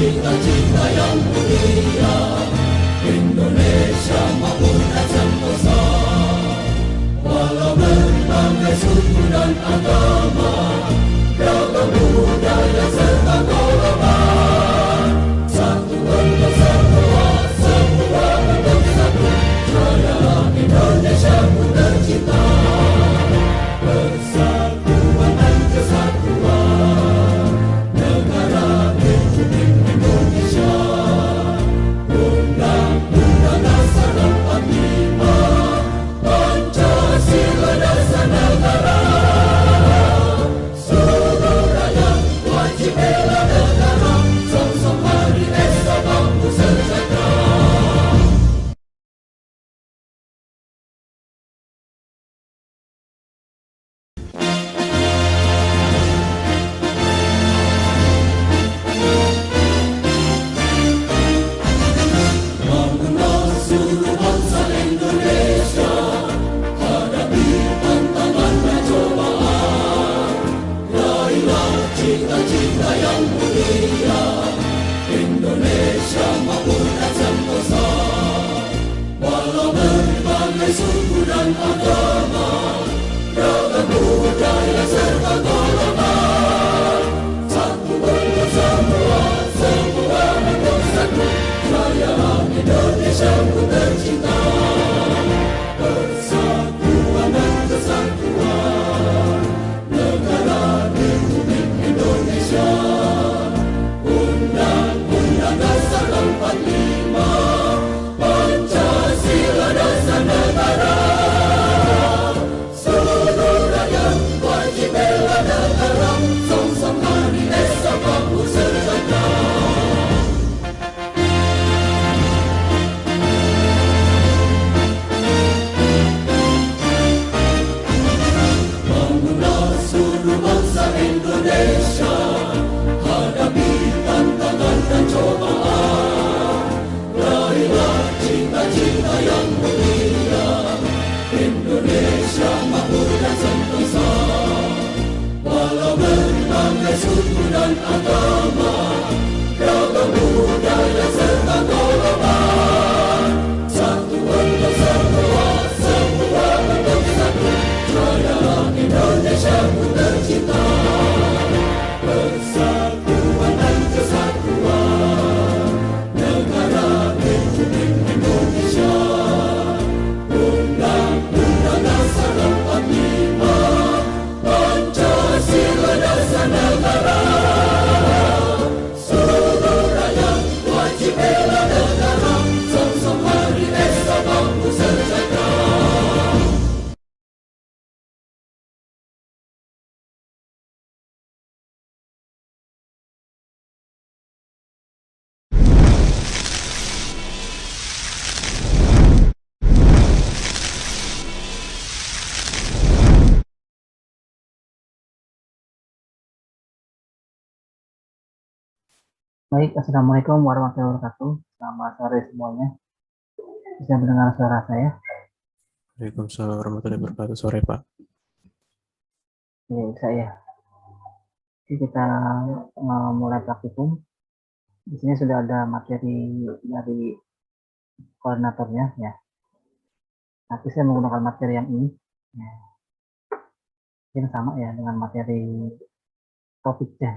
cita-cita yang mulia, Indonesia makmur dan sentosa. Walau berbagai suku dan agama, beragam budaya serta golongan, satu untuk semua, semua untuk satu. Jaya Indonesia ku tercinta, persatuan dan kesatuan negara Republik Indonesia. Undang-Undang Dasar 45, Pancasila dasar negara. Seluruh rakyat wajib bela negara, sok-sok hari esok bangku sejahtera. Bangunlah seluruh bangsa Indonesia, hadapi tantangan dan cobaan. Raihlah cita-cita yang mulia, Indonesia makmur dan sentosa. Walau berbagai suku dan agama, beragam budaya serta golongan, satu untuk semua, semua untuk satu. Jaya Indonesia ku tercinta, persatuan dan kesatuan negara Republik Indonesia. Undang-Undang Dasar 45, Pancasila dasar negara. Seluruh rakyat wajib bela negara, sok-sok hari esok bangku sejahtera. Bangunlah seluruh bangsa Indonesia, hadapi tantangan dan cobaan. Raihlah cita-cita yang mulia, Indonesia makmur dan sentosa. Walau berbagai suku dan agama, beragam budaya serta golongan, satu untuk semua, semua untuk satu. Jaya Indonesia ku tercinta, persatuan dan kesatuan negara Republik Indonesia. Undang-Undang Dasar 45, Pancasila dasar negara. Seluruh rakyat wajib bela negara, sok-sok hari esok bangku sejahtera. Baik, Assalamualaikum warahmatullahi wabarakatuh. Selamat sore semuanya. Bisa mendengar suara saya? Waalaikumsalam warahmatullahi wabarakatuh. Sore, Pak. Ya, bisa ya. Jadi kita mulai praktikum. Di sini sudah ada materi dari koordinatornya ya. Tapi saya menggunakan materi yang ini. Ya. Ini sama ya dengan materi topiknya.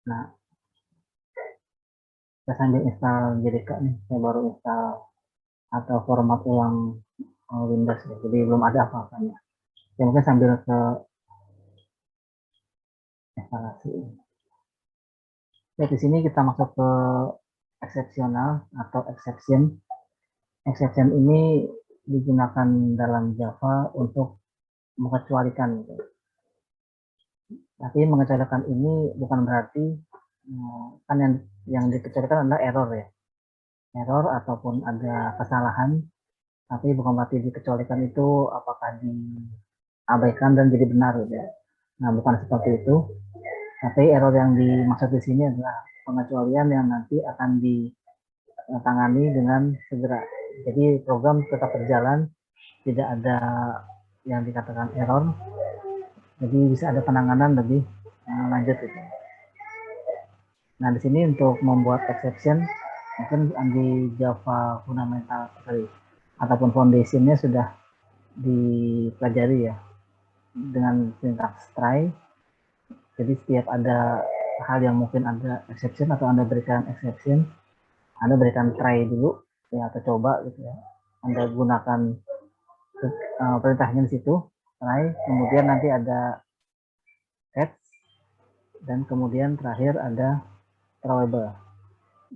Nah, saya sambil install JDK nih. Saya baru install atau format ulang Windows ya. Jadi belum ada apa-apanya. Ya, mungkin sambil ke instalasi. Ya, di sini kita masuk ke eksepsional atau exception. Exception ini digunakan dalam Java untuk mengecualikan. Tapi mengecualikan ini bukan berarti kan yang dikecualikan adalah error ya. Error ataupun ada kesalahan, tapi bukan berarti dikecualikan itu apakah diabaikan dan jadi benar ya. Nah, bukan seperti itu. Tapi error yang dimaksud di sini adalah pengecualian yang nanti akan ditangani dengan segera. Jadi program tetap berjalan, tidak ada yang dikatakan error. Jadi bisa ada penanganan lebih lanjut itu. Nah, di sini untuk membuat exception, mungkin di Java fundamental ataupun foundationnya sudah dipelajari ya, dengan sintaks try. Jadi setiap ada hal yang mungkin ada exception atau Anda berikan exception, Anda berikan try dulu ya, atau coba gitu ya. Anda gunakan perintahnya di situ, try, kemudian nanti ada catch, dan kemudian terakhir ada throwable.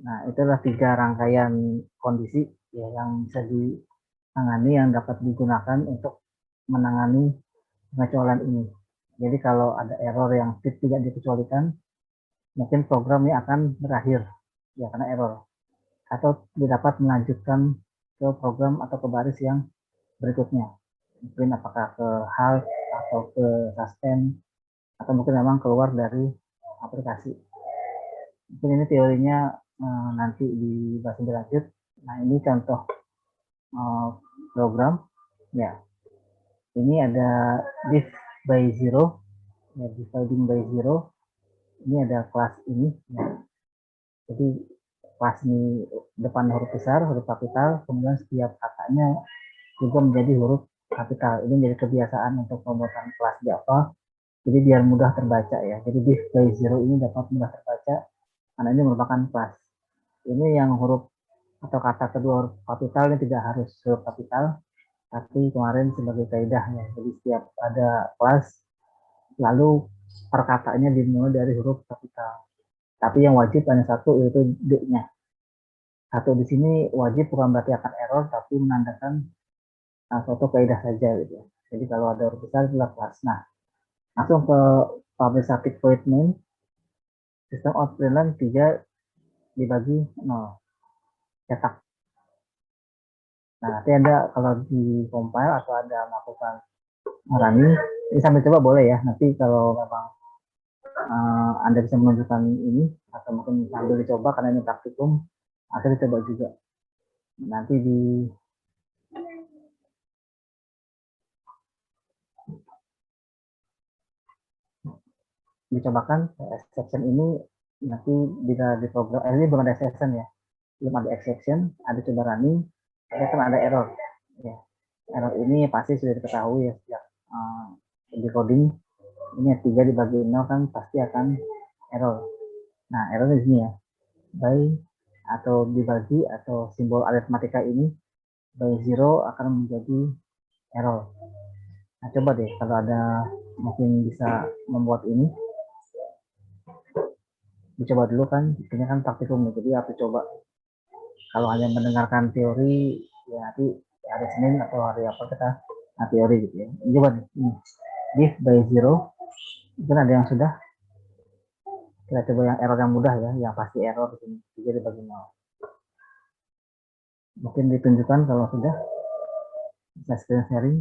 Nah, itulah 3 rangkaian kondisi ya yang bisa ditangani, yang dapat digunakan untuk menangani pengecualian ini. Jadi kalau ada error yang tidak dikecualikan, mungkin programnya akan berakhir ya karena error, atau dapat melanjutkan ke program atau ke baris yang berikutnya, mungkin apakah ke halt atau ke suspend, atau mungkin memang keluar dari aplikasi. Mungkin ini teorinya nanti dibahas lebih lanjut. Nah, ini contoh program ya. Ini ada div by zero ya, dividing by zero. Ini ada kelas ini ya. Jadi kelas ini depan huruf besar, huruf kapital, kemudian setiap katanya juga menjadi huruf kapital. Ini menjadi kebiasaan untuk pembuatan kelas Java. Jadi biar mudah terbaca ya. Jadi div by zero ini dapat mudah terbaca karena ini merupakan kelas. Ini yang huruf atau kata kedua huruf kapital ini tidak harus huruf kapital, tapi kemarin sebagai kaidahnya. Jadi setiap ada kelas, lalu perkataannya dimulai dari huruf kapital. Tapi yang wajib hanya satu, yaitu D-nya. Satu di sini wajib bukan berarti akan error, tapi menandakan suatu kaidah saja gitu. Jadi kalau ada huruf besar itulah kelas. Nah, langsung ke public static void main. Sistem out println 3 dibagi 0. Cetak. Nah, nanti Anda kalau di compile atau Anda melakukan running, ini sambil coba boleh ya. Nanti kalau memang Anda bisa menunjukkan ini, atau mungkin sambil dicoba karena ini praktikum, akhirnya dicoba juga. Nanti dicobakan exception ini nanti bila di program ini belum ada exception ya, belum ada exception, ada coba running, akan ada error ya. Error ini pasti sudah diketahui ya sejak di coding. Ini 3 dibagi 0 kan pasti akan error. Nah, error di sini ya, by atau dibagi atau simbol aritmatika ini by zero akan menjadi error. Nah, coba deh kalau ada mungkin bisa membuat ini, dicoba dulu kan, ini kan praktikum jadi aku coba. Kalau hanya mendengarkan teori ya nanti hari Senin atau hari apa kita teori gitu ya. Coba nih, div by zero, mungkin ada yang sudah. Kita coba yang error yang mudah ya, yang pasti error di sini 3 dibagi 0. Mungkin ditunjukkan kalau sudah, bisa screen sharing.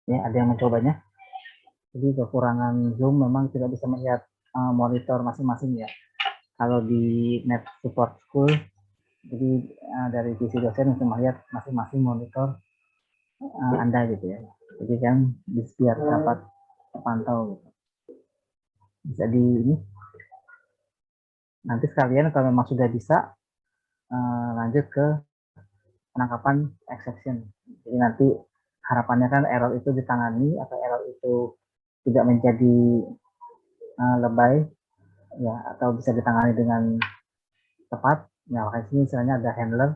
Ya, ada yang mencobanya. Jadi kekurangan Zoom memang tidak bisa melihat monitor masing-masing ya. Kalau di Net Support School, jadi dari sisi dosen bisa melihat masing-masing monitor Anda gitu ya. Jadi kan biar dapat terpantau gitu. Bisa di ini. Nanti sekalian kalau memang sudah bisa lanjut ke penangkapan exception. Jadi nanti harapannya kan error itu ditangani atau error itu tidak menjadi lebay ya, atau bisa ditangani dengan tepat. Ya, makanya sini misalnya ada handler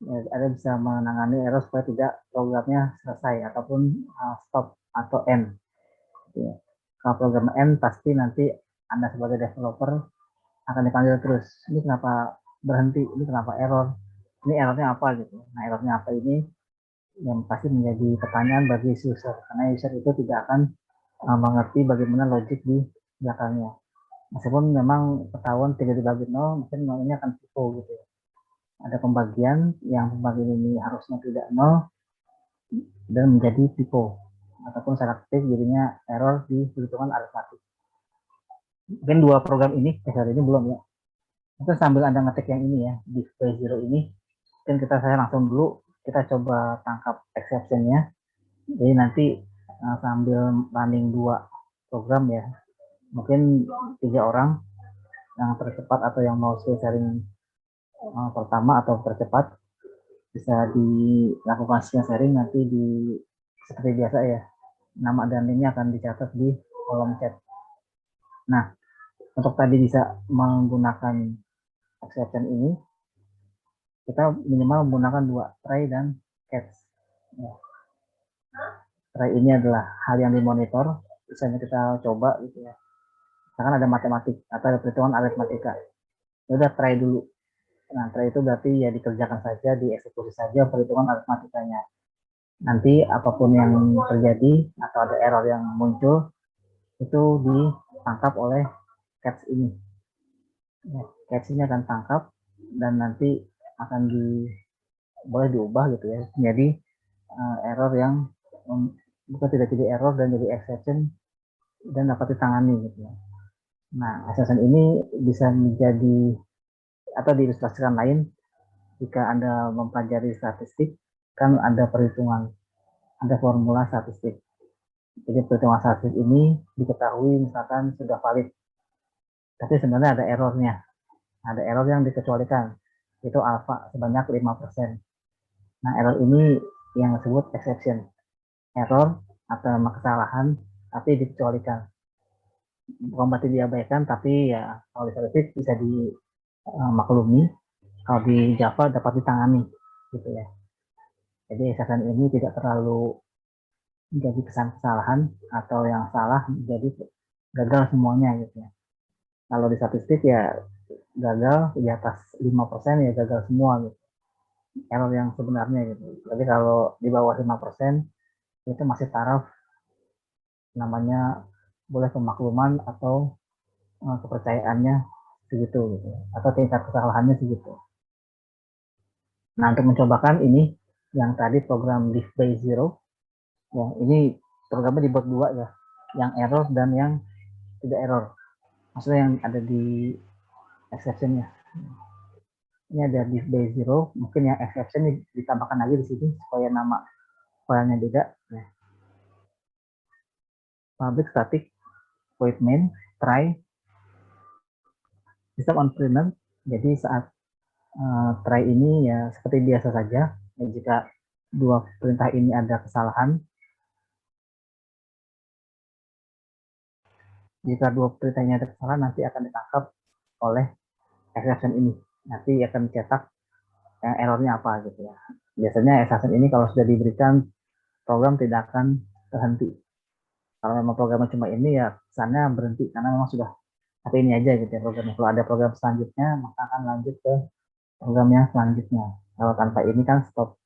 ya, ada bisa menangani error supaya tidak programnya selesai ataupun stop atau end. Ya. Kalau program end pasti nanti Anda sebagai developer akan dipanggil terus. Ini kenapa berhenti? Ini kenapa error? Ini errornya apa gitu? Nah, errornya apa ini yang pasti menjadi pertanyaan bagi user, karena user itu tidak akan mengerti bagaimana logik di belakangnya. Meskipun memang ketahuan 3 dibagi 0, mungkin ini akan tipu gitu ya. Ada pembagian yang pembagian ini harusnya tidak 0, dan menjadi typo ataupun selektif jadinya error di perhitungan aritmatik. Mungkin dua program ini, hari ini belum ya. Mungkin sambil Anda ngetik yang ini ya, display zero ini, mungkin saya langsung dulu, kita coba tangkap exception-nya. Jadi nanti sambil running dua program ya, mungkin 3 orang yang tercepat atau yang mau sharing pertama atau tercepat bisa dilakukan sharing nanti seperti biasa ya, nama dan linknya akan dicatat di kolom chat. Nah, untuk tadi bisa menggunakan exception ini, kita minimal menggunakan 2 try dan catch. Ya. Try ini adalah hal yang dimonitor, misalnya kita coba gitu ya. Misalkan ada matematik atau ada perhitungan aritmatika. Ya udah try dulu. Nah, try itu berarti ya dikerjakan saja, dieksekusi saja perhitungan aritmatikanya. Nanti apapun yang terjadi atau ada error yang muncul itu ditangkap oleh catch ini. Ya, catch ini akan tangkap dan nanti akan boleh diubah gitu ya. Jadi error yang bukan tidak jadi error dan jadi exception dan dapat ditangani gitu ya. Nah, exception ini bisa menjadi atau diilustrasikan lain jika Anda mempelajari statistik, kan ada perhitungan, ada formula statistik. Jadi perhitungan statistik ini diketahui misalkan sudah valid, tapi sebenarnya ada errornya. Ada error yang dikecualikan, itu alfa sebanyak 5%. Nah, error ini yang disebut exception. Error atau kesalahan, tapi dikecualikan. Bukan berarti diabaikan, tapi ya kalau di statistik bisa dimaklumi. Kalau di Java dapat ditangani, gitu ya. Jadi exception ini tidak terlalu menjadi kesalahan atau yang salah menjadi gagal semuanya gitu ya. Kalau di statistik ya gagal di atas 5% ya gagal semua gitu. Error yang sebenarnya gitu. Tapi kalau di bawah 5% itu masih taraf, namanya boleh pemakluman atau kepercayaannya segitu gitu. Atau tingkat kesalahannya segitu. Nah, untuk mencobakan ini yang tadi program display zero, ya ini programnya dibuat 2 ya, yang error dan yang tidak error. Maksudnya yang ada di exception-nya. Ini ada display zero, mungkin yang exception ditambahkan lagi di sini supaya nama filenya beda. Nah, public static void main try system on print. Jadi saat try ini ya seperti biasa saja. Ya, jika 2 perintah ini ada kesalahan, jika 2 perintahnya ada kesalahan nanti akan ditangkap oleh exception ini. Nanti akan dicetak errornya apa gitu ya. Biasanya exception ini kalau sudah diberikan, program tidak akan terhenti. Kalau memang programnya cuma ini ya kesannya berhenti karena memang sudah tapi ini aja gitu ya programnya. Kalau ada program selanjutnya maka akan lanjut ke program yang selanjutnya. Kalau tanpa ini kan stop.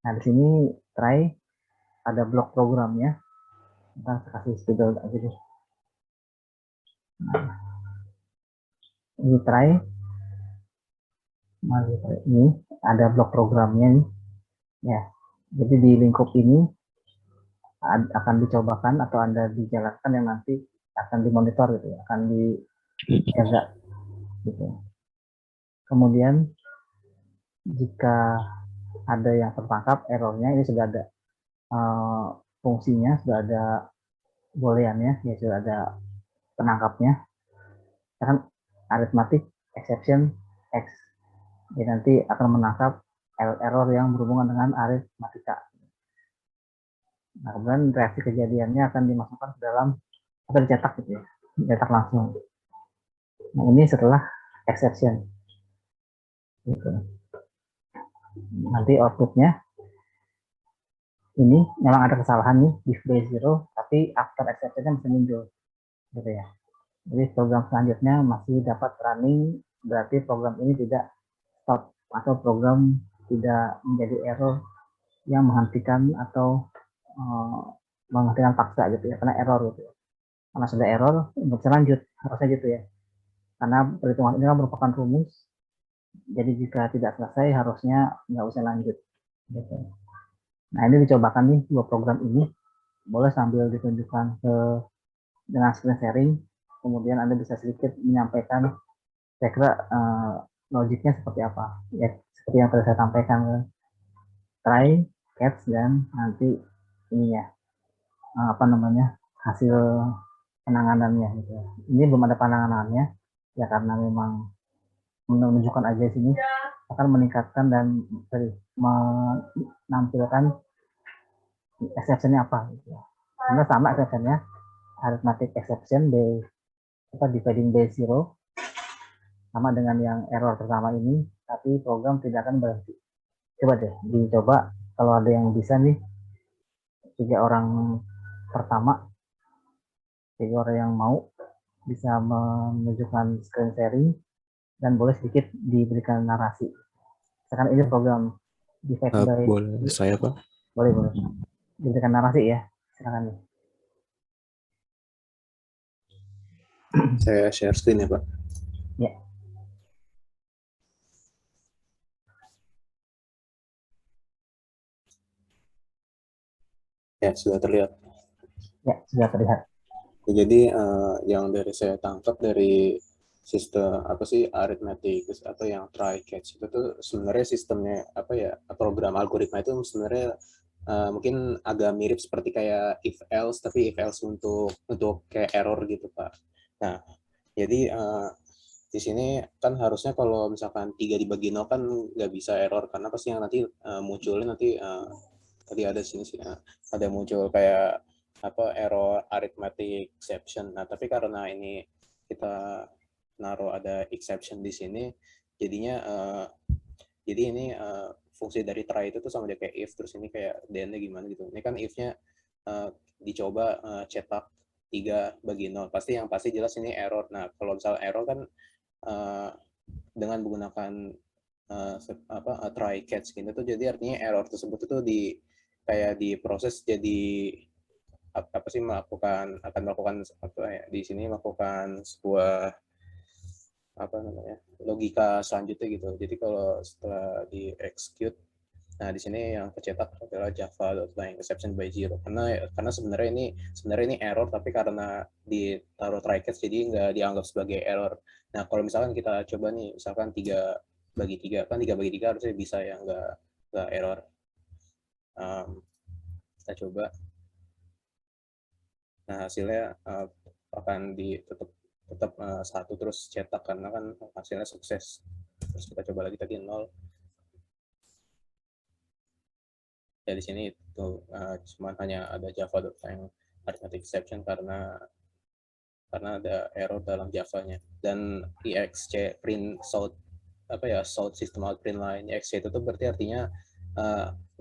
Nah di sini try ada blok programnya. Kita kasih spidol aja deh. Nah, ini try. Nah, ini ada blok programnya nih. Ya, jadi di lingkup ini akan dicobakan atau Anda dijalankan yang nanti akan dimonitor gitu ya, akan dijaga gitu. Kemudian jika ada yang tertangkap errornya, ini sudah ada fungsinya, sudah ada booleannya, ya sudah ada penangkapnya. Kan arithmetic exception X. Jadi nanti akan menangkap error yang berhubungan dengan aritmatika. Nah, kemudian reaksi kejadiannya akan dimasukkan ke dalam atau dicetak gitu ya, dicetak langsung. Nah, ini setelah exception. Gitu. Nanti outputnya ini memang ada kesalahan nih display zero, tapi after exception-nya masih muncul, gitu ya. Jadi program selanjutnya masih dapat running, berarti program ini tidak stop atau program tidak menjadi error yang menghentikan atau menghentikan paksa gitu ya, karena error gitu ya. Karena sudah error nggak bisa lanjut, harusnya gitu ya. Karena perhitungan ini kan merupakan rumus, jadi jika tidak selesai harusnya nggak usah lanjut. Gitu. Nah, ini dicobakan nih dua program ini, boleh sambil ditunjukkan dengan screen sharing, kemudian Anda bisa sedikit menyampaikan kira-kira logiknya seperti apa. Ya, seperti yang tadi saya sampaikan, try, catch, dan nanti ini ya, apa namanya, hasil penanganannya gitu. Ini belum ada penanganannya, ya karena memang menunjukkan aja sini akan meningkatkan dan menampilkan exceptionnya apa gitu ya. Karena sama exceptionnya arithmetic exception dividing by zero sama dengan yang error pertama ini, tapi program tidak akan berhenti. Coba deh dicoba, kalau ada yang bisa nih, 3 orang pertama, 3 orang yang mau bisa menunjukkan screen sharing dan boleh sedikit diberikan narasi. Sekarang ini program divide by Boleh saya, Pak? boleh diberikan narasi ya, silakan nih. Saya share screen ya, Pak? Ya. Ya, sudah terlihat. Ya, sudah terlihat. Jadi yang dari saya tangkap dari sistem apa sih arithmetic atau yang try catch itu tuh sebenarnya sistemnya apa ya, program algoritma itu sebenarnya mungkin agak mirip seperti kayak if else, tapi if else untuk kayak error gitu, Pak. Nah, jadi di sini kan harusnya kalau misalkan 3 dibagi 0 kan nggak bisa error, karena pasti yang nanti munculnya nanti tadi ada sini sih ada muncul kayak apa error arithmetic exception. Nah, tapi karena ini kita naruh ada exception di sini, jadinya jadi ini fungsi dari try itu tuh sama dia kayak if, terus ini kayak then-nya gimana gitu. Ini kan if-nya dicoba cetak 3 bagi 0. Pasti jelas ini error. Nah, kalau misal error kan dengan menggunakan try catch gitu tuh, jadi artinya error tersebut itu kayak diproses jadi apa sih akan melakukan apa ya, di sini melakukan sebuah apa namanya logika selanjutnya gitu. Jadi kalau setelah di execute, nah di sini yang tercetak adalah java.line exception by zero, karena sebenarnya ini error, tapi karena ditaruh try catch jadi nggak dianggap sebagai error. Nah, kalau misalkan kita coba nih, misalkan 3 bagi 3 kan 3 bagi 3 harusnya bisa ya, nggak error. Kita coba. Nah, hasilnya akan tetap 1 terus cetak karena kan hasilnya sukses. Terus kita coba lagi tadi 0. Ya di sini itu cuma hanya ada java.lang arithmetic exception karena ada error dalam Java-nya. Dan exc print south south system out print line exc itu tuh berarti artinya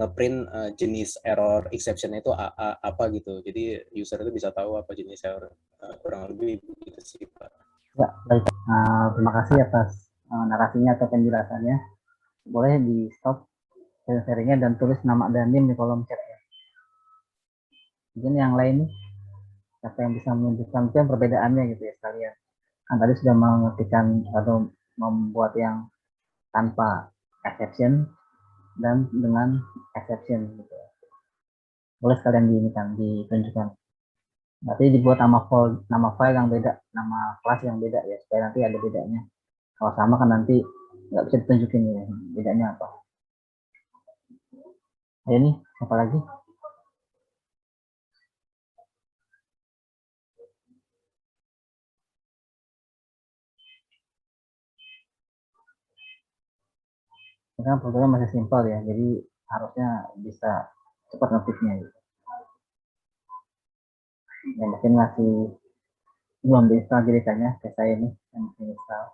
ngeprint jenis error exception itu apa gitu. Jadi user itu bisa tahu apa jenis error, kurang lebih begitu sih, Pak. Ya, baik. Terima kasih atas narasinya atau penjelasannya. Boleh di stop sharingnya dan tulis nama dan NIM di kolom chat ya. Mungkin yang lain, siapa yang bisa menunjukkan mungkin perbedaannya gitu ya sekalian. Kan tadi sudah mengetikkan atau membuat yang tanpa exception dan dengan exception gitu. Boleh sekalian ditunjukkan. Berarti dibuat nama file yang beda, nama kelas yang beda ya, supaya nanti ada bedanya. Kalau sama kan nanti nggak bisa ditunjukin ya bedanya apa. Ini apa lagi? Karena programnya masih simpel ya, jadi harusnya bisa cepat notifnya gitu. Ya mungkin masih belum diinstal jaringannya kayak saya ini yang masih install.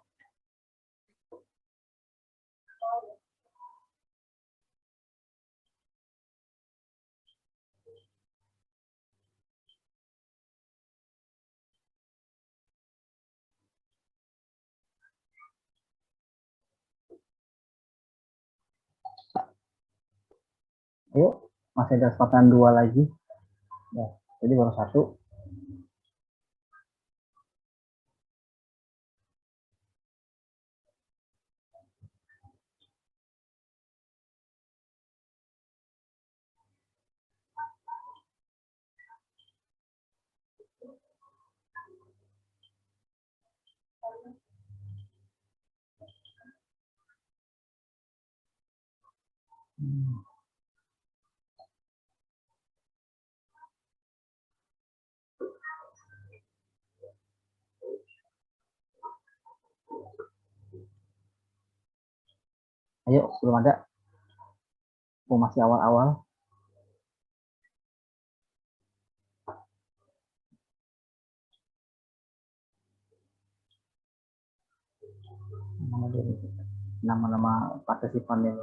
Ayo, masih ada kesempatan 2 lagi. Ya, jadi baru 1. Ayo, belum ada. Masih awal-awal. Nama-nama partisipan ini.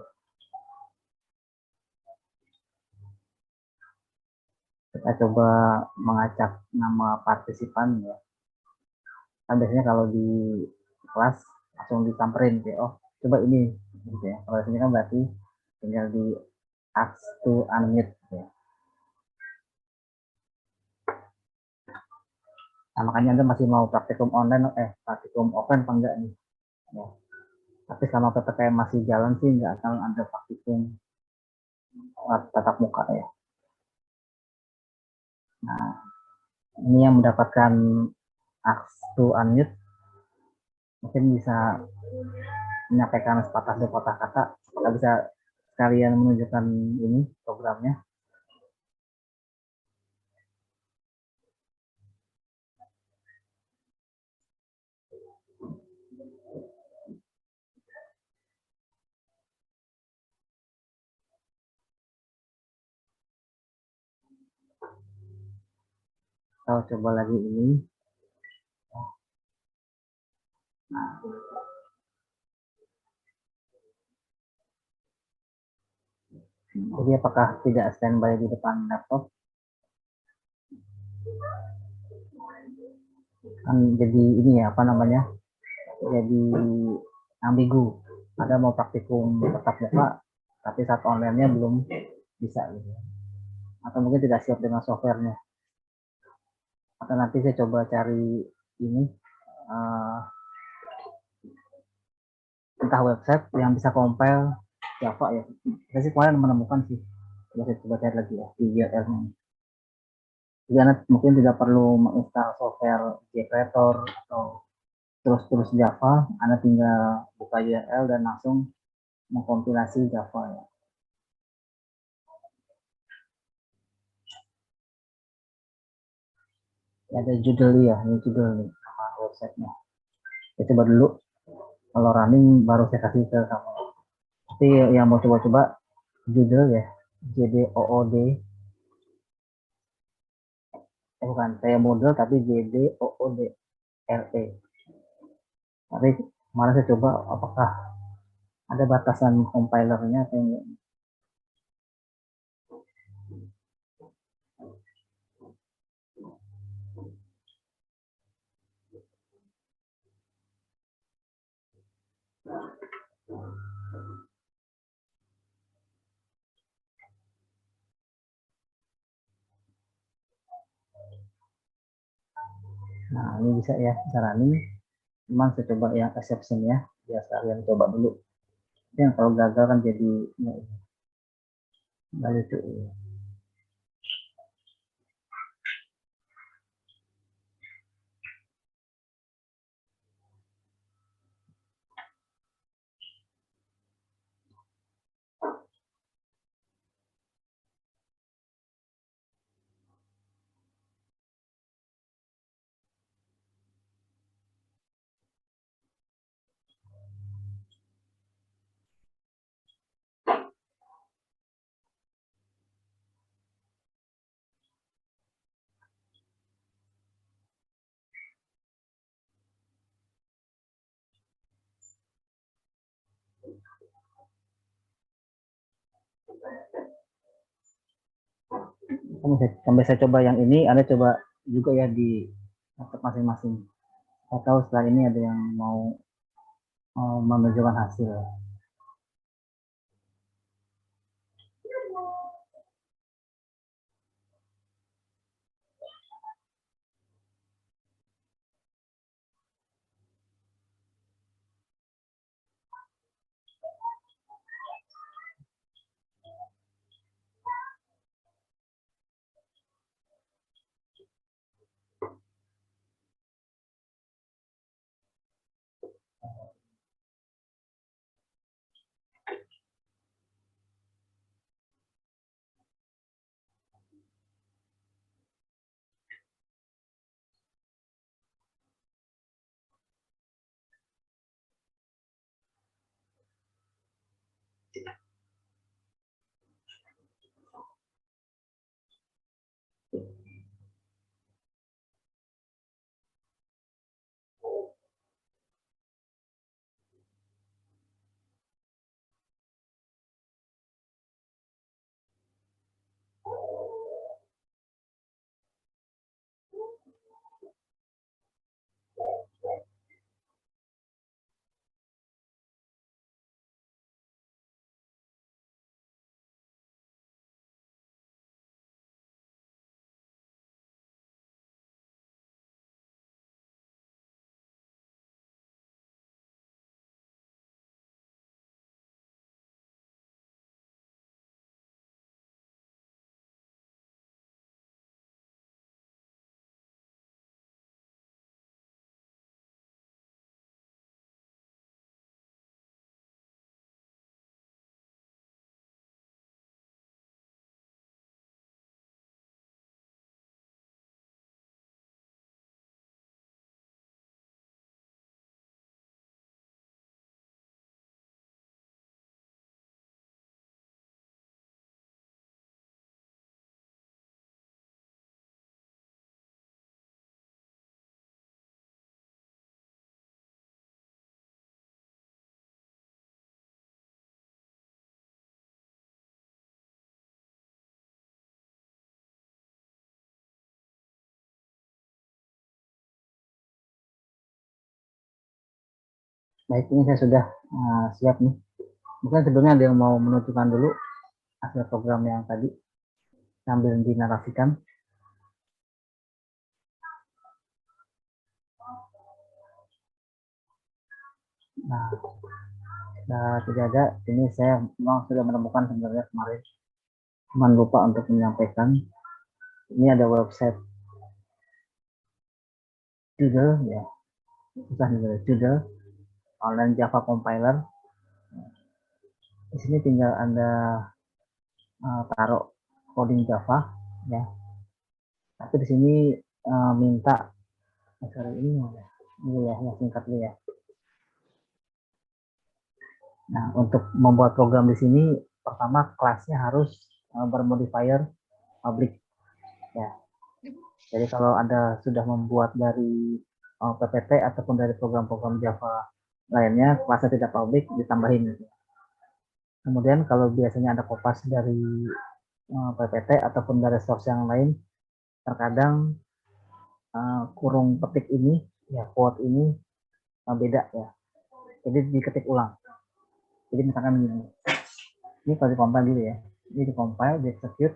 Kita coba mengacak nama partisipan ya. Kan biasanya kalau di kelas langsung disamperin ya. Oh, coba ini gitu ya. Kalau di sini kan berarti tinggal di ask to unmute ya. Nah, makanya Anda masih mau praktikum online, praktikum offline apa enggak nih? Ya. Tapi selama PPKM masih jalan sih nggak akan ada praktikum tatap muka ya. Nah, ini yang mendapatkan ask to unmute mungkin bisa menyampaikan sepatah dua patah kata. Kita bisa sekalian menunjukkan ini programnya. Kita coba lagi ini. Nah, jadi apakah tidak standby di depan laptop? Kan jadi ini ya, apa namanya? Jadi ambigu. Ada mau praktikum tatap muka, tapi saat online-nya belum bisa gitu. Atau mungkin tidak siap dengan softwarenya. Atau nanti saya coba cari ini entah website yang bisa compile Java ya. Saya sih kemarin menemukan sih. Saya coba cari lagi ya di URL-nya. Jadi Anda mungkin tidak perlu menginstal software Jcreator atau terus Java. Anda tinggal buka URL dan langsung mengkompilasi Java ya. Ada judul ya, ini judul nih nama websitenya. Saya coba dulu. Kalau running baru saya kasih ke kamu. Tapi yang mau coba-coba judul ya, JDOOD. Bukan, saya model tapi JDOOD RE. Tapi malah saya coba apakah ada batasan compilernya atau enggak. Nah, ini bisa ya, bisa running. Cuman saya coba yang exception ya, biar kalian coba dulu. Yang kalau gagal kan jadi nggak lucu. Sampai saya coba yang ini, Anda coba juga ya di laptop masing-masing. Saya tahu setelah ini ada yang mau menunjukkan hasil. Baik, ini saya sudah siap nih. Mungkin sebelumnya ada yang mau menunjukkan dulu hasil program yang tadi sambil dinarasikan. Nah, tidak ada. Ini saya memang sudah menemukan sebenarnya kemarin. Cuman lupa untuk menyampaikan. Ini ada website Doodle ya. Susah nih, Doodle online Java compiler. Di sini tinggal Anda taruh coding Java ya. Tapi di sini minta ini ya, yang singkat dulu ya. Nah, untuk membuat program di sini pertama kelasnya harus bermodifier public ya. Jadi kalau Anda sudah membuat dari PPT ataupun dari program-program Java lainnya, kelasnya tidak public, ditambahin. Kemudian kalau biasanya ada kopas dari PPT ataupun dari source yang lain, terkadang kurung petik ini, ya quote ini beda ya. Jadi diketik ulang. Jadi misalkan gini, ini kalau dikompil dulu ya, ini dikompil, di execute.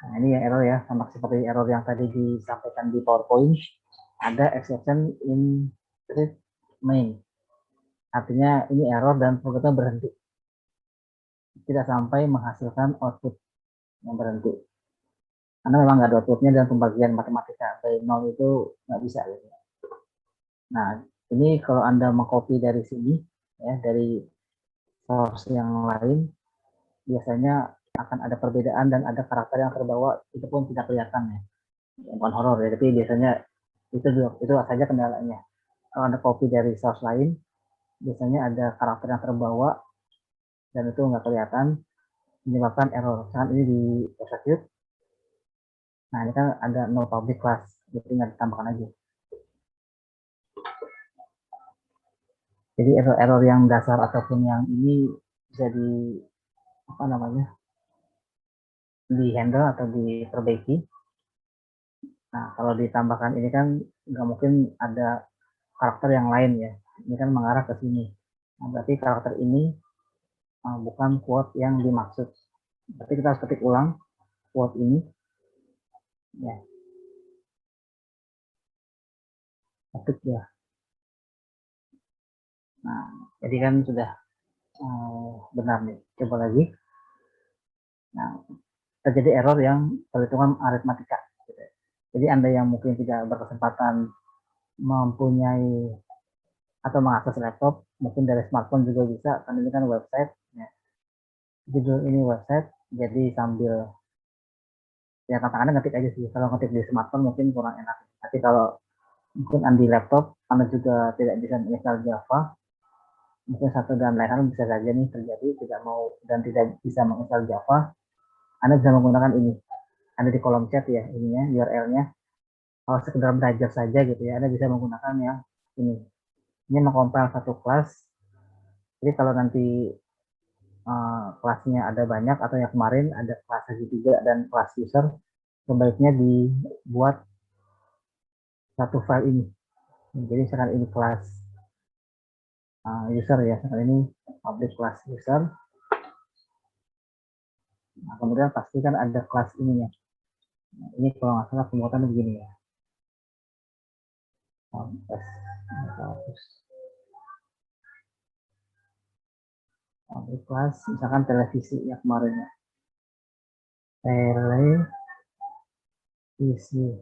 Nah ini ya error ya, sama seperti error yang tadi disampaikan di PowerPoint, ada exception in thread main. Artinya ini error dan programnya berhenti. Tidak sampai menghasilkan output yang berhenti. Karena memang nggak ada outputnya dan pembagian matematika dari nol itu nggak bisa. Gitu. Nah, ini kalau Anda mengcopy dari sini, ya dari source yang lain, biasanya akan ada perbedaan dan ada karakter yang terbawa, itu pun tidak kelihatan ya. Bukan horor ya, tapi biasanya itu saja kendalanya. Kalau Anda copy dari source lain, biasanya ada karakter yang terbawa dan itu nggak kelihatan, menyebabkan error. Misalkan ini di execute, nah ini kan ada no public class, jadi nggak ditambahkan aja. Jadi error yang dasar ataupun yang ini bisa di di handle atau diperbaiki. Nah kalau ditambahkan ini kan nggak mungkin ada karakter yang lain ya. Ini kan mengarah ke sini. Nah, berarti karakter ini bukan quote yang dimaksud. Berarti kita harus ketik ulang quote ini. Ya. Ketik ya. Nah, jadi kan sudah benar nih. Coba lagi. Nah, terjadi error yang perhitungan aritmatika. Jadi Anda yang mungkin tidak berkesempatan mempunyai atau mengakses laptop, mungkin dari smartphone juga bisa, kan ini kan website. Ya. Judul ini website, jadi sambil ya katakanlah ngetik aja sih. Kalau ngetik di smartphone mungkin kurang enak. Tapi kalau mungkin di laptop, Anda juga tidak bisa menginstal Java, mungkin satu dan lain hal bisa saja nih terjadi tidak mau dan tidak bisa menginstal Java, Anda bisa menggunakan ini. Ada di kolom chat ya ininya URL-nya. Kalau sekedar belajar saja gitu ya, Anda bisa menggunakan yang ini. Ini mengkompil satu kelas. Jadi kalau nanti kelasnya ada banyak atau yang kemarin ada kelas segitiga dan kelas user, sebaiknya dibuat satu file ini. Jadi misalkan ini kelas user ya, misalkan ini public class user. Nah, kemudian pastikan ada kelas ininya. Nah, ini kalau nggak salah pembuatannya begini ya. Public class, misalkan televisi yang kemarin ya. Televisi.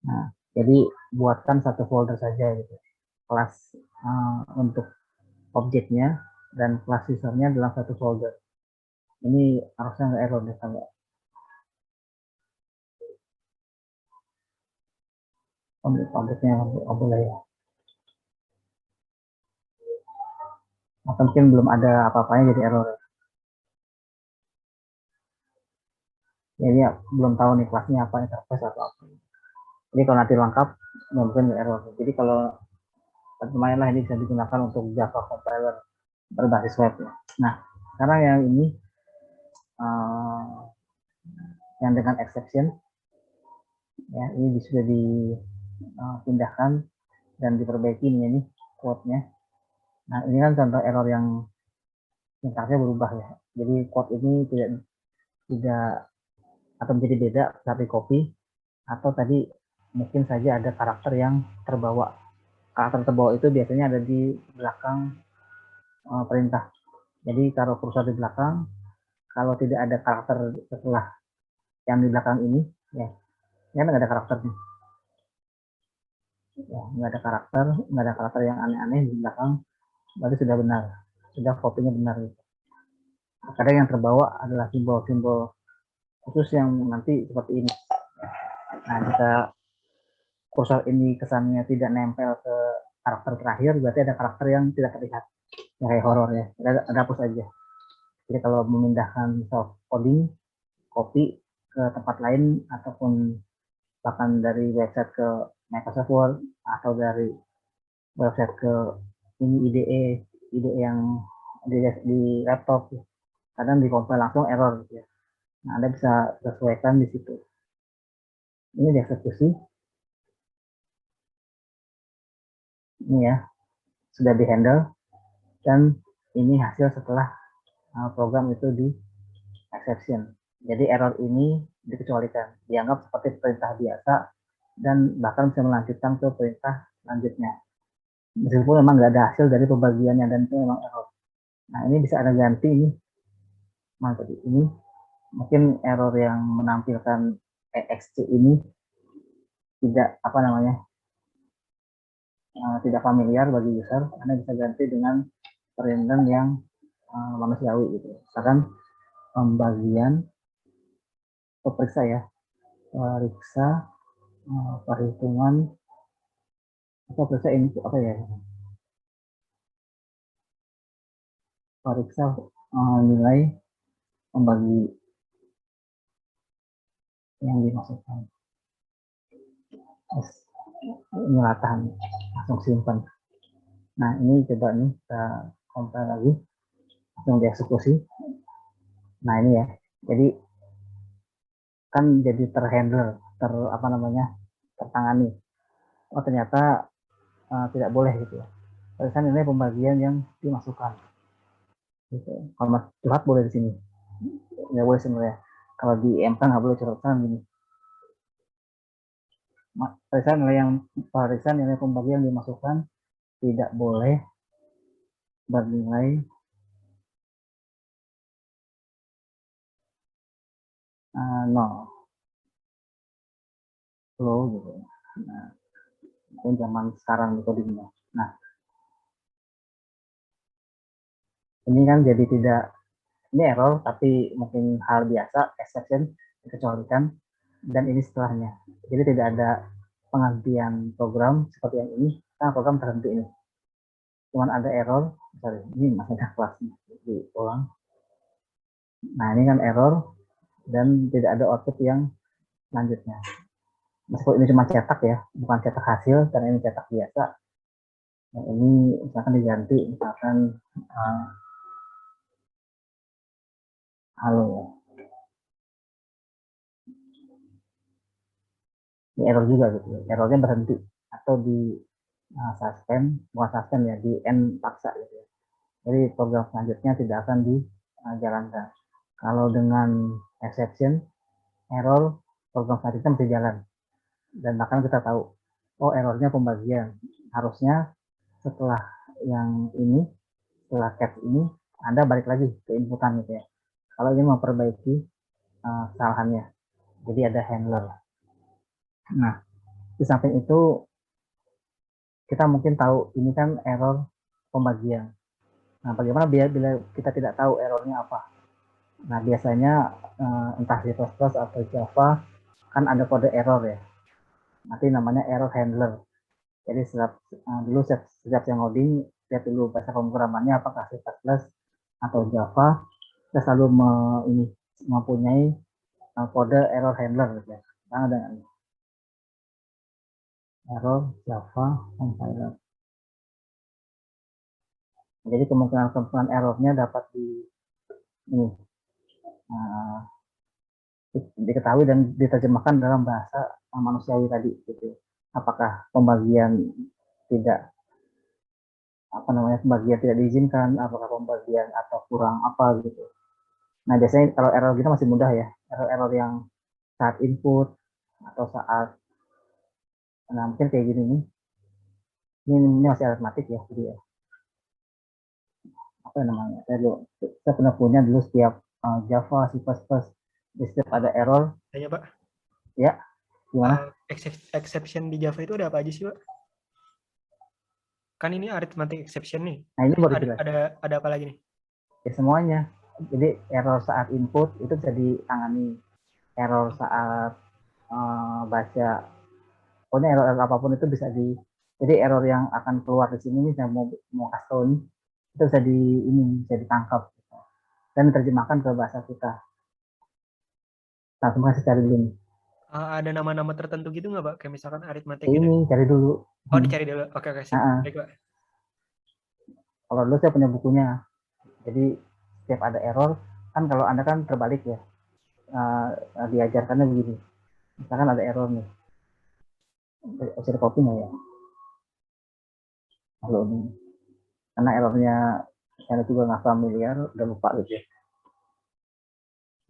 Nah, jadi buatkan satu folder saja gitu. Kelas untuk objeknya dan kelas usernya dalam satu folder. Ini harusnya nggak error deh kalau objeknya boleh ya. Atau mungkin belum ada apa-apanya jadi error. Jadi ya, belum tahu nih kelasnya apa, interface atau apa. Jadi kalau nanti lengkap, mungkin nggak error. Jadi kalau lumayan lah ini bisa digunakan untuk Java compiler berbasis web ya. Nah, sekarang yang ini yang dengan exception ya ini sudah dipindahkan dan diperbaiki ini quote-nya. Nah, ini kan contoh error yang sintaksnya berubah ya. Jadi quote ini tidak atau menjadi beda saat di copy, atau tadi mungkin saja ada karakter yang terbawa. Karakter terbawa itu biasanya ada di belakang perintah. Jadi kalau kursor di belakang, kalau tidak ada karakter setelah yang di belakang ini, ya, ini nggak ada karakternya. Ya, nggak ada karakter yang aneh-aneh di belakang, berarti sudah benar, sudah copy-nya benar. Kadang yang terbawa adalah simbol-simbol khusus yang nanti seperti ini. Nah, jika kursor ini kesannya tidak nempel ke karakter terakhir, berarti ada karakter yang tidak terlihat, ya, kayak horor ya, ada hapus aja. Jadi kalau memindahkan soft coding, copy ke tempat lain, ataupun bahkan dari website ke Microsoft Word, atau dari website ke ini IDE yang di laptop, kadang di compile langsung error gitu ya. Nah, Anda bisa sesuaikan di situ. Ini dieksekusi, ini ya, sudah di handle, dan ini hasil setelah program itu di exception. Jadi error ini dikecualikan, dianggap seperti perintah biasa, dan bahkan bisa melanjutkan ke perintah selanjutnya. Meskipun memang nggak ada hasil dari pembagiannya, dan itu memang error. Nah, ini bisa ada ganti ini. Nah, tadi ini mungkin error yang menampilkan EXC ini tidak apa namanya tidak familiar bagi user. Anda bisa ganti dengan perintahan yang manusiawi gitu. Misalkan pembagian periksa ya, periksa perhitungan atau periksa input apa ya, periksa nilai pembagi yang dimasukkan. Ini latahan, langsung simpan. Nah, ini coba nih kita compare lagi, langsung dieksekusi. Nah, ini ya, jadi kan jadi terhandle, apa namanya, tertangani. Oh, ternyata tidak boleh gitu ya. Tulisan ini pembagian yang dimasukkan. Gitu. Kalau mas curhat boleh di sini, nggak boleh sebenarnya. Kalau di MK nggak boleh curhatan gini. Tulisan nilai pembagian dimasukkan tidak boleh bernilai nol, low gitu. Nah, itu zaman sekarang di codingnya. Nah, ini kan jadi tidak, ini error, tapi mungkin hal biasa, exception, dikecualikan, dan ini setelahnya. Jadi tidak ada penghentian program seperti yang ini, karena program terhenti ini. Cuman ada error, sorry, ini masih ada kelasnya, diulang. Nah, ini kan error, dan tidak ada output yang selanjutnya. Meskipun ini cuma cetak ya, bukan cetak hasil, karena ini cetak biasa. Nah, ini misalkan diganti, misalkan halo ya. Ini error juga gitu. Errornya berhenti atau di suspend, bukan suspend ya, di end paksa gitu ya. Jadi program selanjutnya tidak akan dijalankan. Kalau dengan exception, error, program selanjutnya bisa jalan. Dan bahkan kita tahu, oh errornya pembagian. Harusnya setelah yang ini, setelah catch ini, Anda balik lagi ke inputan gitu ya. Kalau ingin memperbaiki kesalahannya. Jadi ada handler. Nah, di samping itu kita mungkin tahu ini kan error pembagian. Nah, bagaimana bila kita tidak tahu errornya apa? Nah, biasanya entah C++ atau Java kan ada kode error ya. Nanti namanya error handler. Jadi dulu setiap yang ngoding, lihat dulu bahasa pemrogramannya apakah C++ atau Java. Kita selalu mempunyai kode error handler gitu ya. Nah, ada error Java compiler. Jadi kemungkinan errornya dapat diketahui dan diterjemahkan dalam bahasa manusiawi tadi gitu. Apakah pembagian tidak pembagian tidak diizinkan, apakah pembagian atau kurang apa gitu. Nah biasanya kalau error gitu masih mudah ya, error yang saat input atau saat, nah mungkin kayak gini nih, ini masih aritmatik ya, jadi ya, apa namanya, saya pernah punya dulu setiap Java, C++, di setiap ada error, Tanya Pak, ya gimana? exception di Java itu ada apa aja sih Pak? Kan ini arithmetic exception nih. Nah ini baru Ada, jelas. ada apa lagi nih? Ya semuanya. Jadi error saat input itu bisa ditangani. Error saat baca, pokoknya error apapun itu bisa di. Jadi error yang akan keluar di sini nih, saya mau kasih tahu nih, itu bisa ditangkap dan diterjemahkan ke bahasa kita. Nah, semua kasih cari dulu nih. Ada nama-nama tertentu gitu nggak Pak? Kayak misalkan arithmetic gitu. Ini cari dulu. Oh dicari dulu. Oke sip. Baik Pak. Kalau dulu saya punya bukunya. Jadi setiap ada error, kan kalau Anda kan terbalik ya, diajarkannya begini. Misalkan ada error nih, bisa di copy nggak ya? Kalau ini, karena errornya saya juga nggak familiar, udah lupa gitu ya.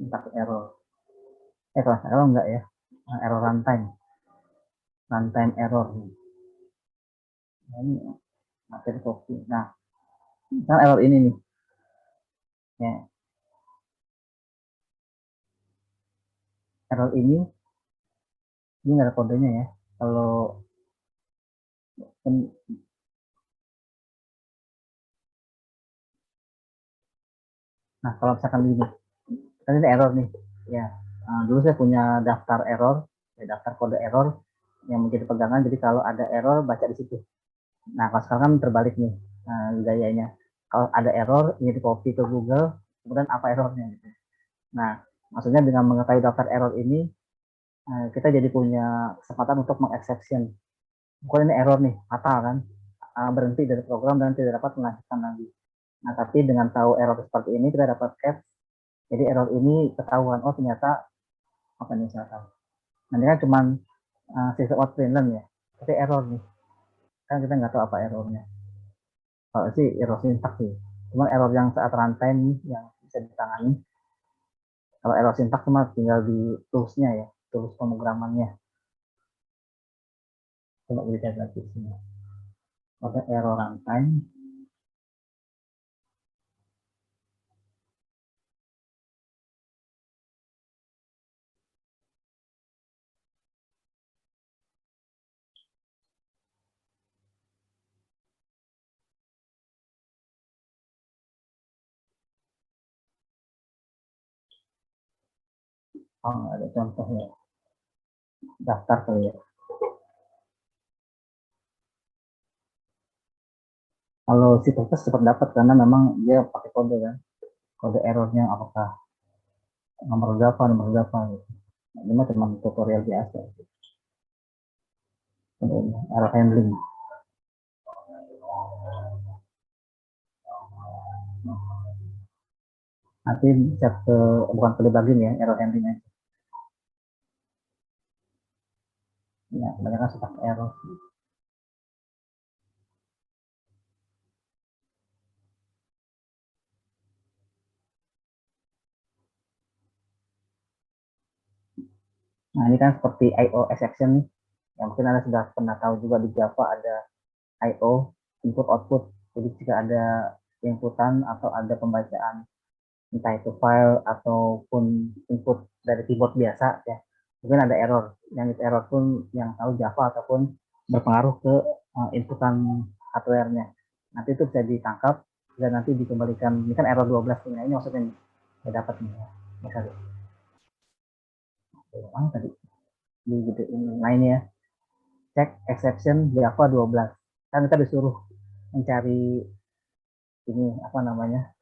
Entah error. Kalau error enggak ya? Error runtime error. Nah, ini materi copy. Nah, misalkan error ini nih. Ya. Error ini nggak ada kodenya ya. Kalau nah kalau misalkan ini, kan ini error nih, ya. Dulu saya punya daftar error, daftar kode error yang menjadi pegangan. Jadi kalau ada error baca di situ. Nah kalau sekarang kan terbalik nih gayanya. Kalau ada error ini di copy ke Google, kemudian apa errornya gitu. Nah maksudnya dengan mengetahui daftar error ini, kita jadi punya kesempatan untuk mengexception. Bukan ini error nih, fatal kan, berhenti dari program dan tidak dapat melanjutkan lagi. Nah tapi dengan tahu error seperti ini kita dapat catch. Jadi error ini ketahuan, oh ternyata apa nih misalkan. Nanti kan cuma system out print ya, tapi error nih. Kan kita nggak tahu apa errornya. Kalau sih error syntax sih. Cuma error yang saat runtime yang bisa ditangani. Kalau error syntax cuma tinggal di toolsnya ya, tools pemrogramannya. Coba kita lihat lagi sini. Ada error runtime. Oh, ada contohnya. Daftar kali ya. Kalau C++ cepat dapat karena memang dia pakai kode kan. Kode errornya apakah nomor berapa gitu. Ini mah cuma tutorial biasa. Error handling. Nanti bisa ke, bukan ke debugging ya, error handling aja. Ya, kebanyakan suka error. Nah, ini kan seperti I/O exception. Yang mungkin Anda sudah pernah tahu juga di Java ada I/O, input output. Jadi jika ada inputan atau ada pembacaan, entah itu file ataupun input dari keyboard biasa ya, mungkin ada error. Yang itu error pun yang tahu Java ataupun berpengaruh ke inputan hardware-nya. Nanti itu bisa ditangkap dan nanti dikembalikan. Ini kan error 12 ini maksudnya saya dapat nih ya. Misalnya. Mana tadi? Nah ini ya. Cek exception Java 12. Kan kita disuruh mencari ini apa namanya?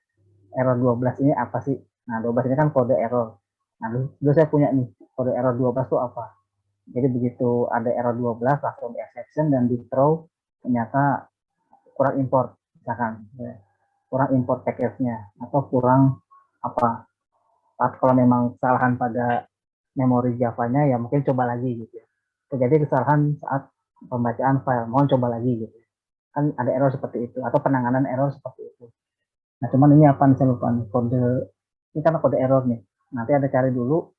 Error 12 ini apa sih? Nah, 12 ini kan kode error. Nah, dulu saya punya nih, kode error 12 itu apa? Jadi begitu ada error 12 langsung di exception dan di throw, ternyata kurang import misalkan ya. Kurang import package-nya atau kurang apa? Kalau memang kesalahan pada memori Java-nya ya mungkin coba lagi gitu. Terjadi kesalahan saat pembacaan file, mohon coba lagi gitu. kan ada error seperti itu atau penanganan error seperti itu. Nah cuman ini apa nih, saya lupa nih, kode ini karena kode error nih, nanti ada cari dulu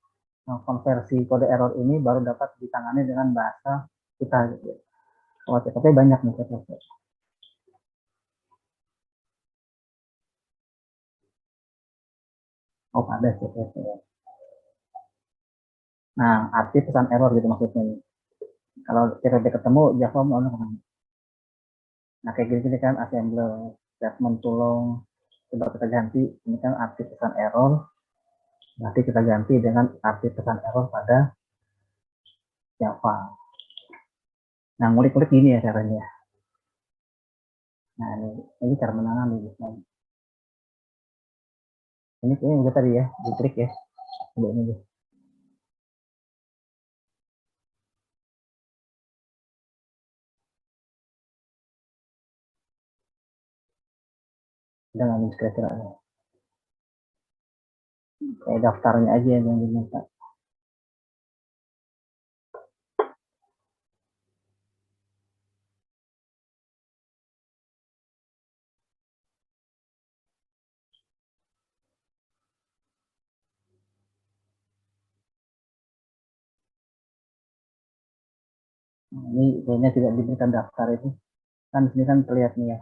konversi kode error ini baru dapat ditangani dengan bahasa kita gitu. Oh, tapi banyak nih CPP. Oh ada CPP. Nah arti pesan error gitu maksudnya nih. Kalau CPP ketemu Java mau kemana? Nah kayak gini kan assembler statement tolong coba kita ganti, ini kan arti pesan error, nanti kita ganti dengan arti pesan error pada Java. Nah ngulik-ngulik gini ya caranya. Nah ini cara menangani misalnya. Ini kayaknya udah tadi ya, di trik ya. Coba ini deh. Udah nggak bisa kira-kira. Kayak daftarnya aja yang diminta. Nah, ini kayaknya tidak diberikan daftar itu. Kan sini kan terlihat nih ya,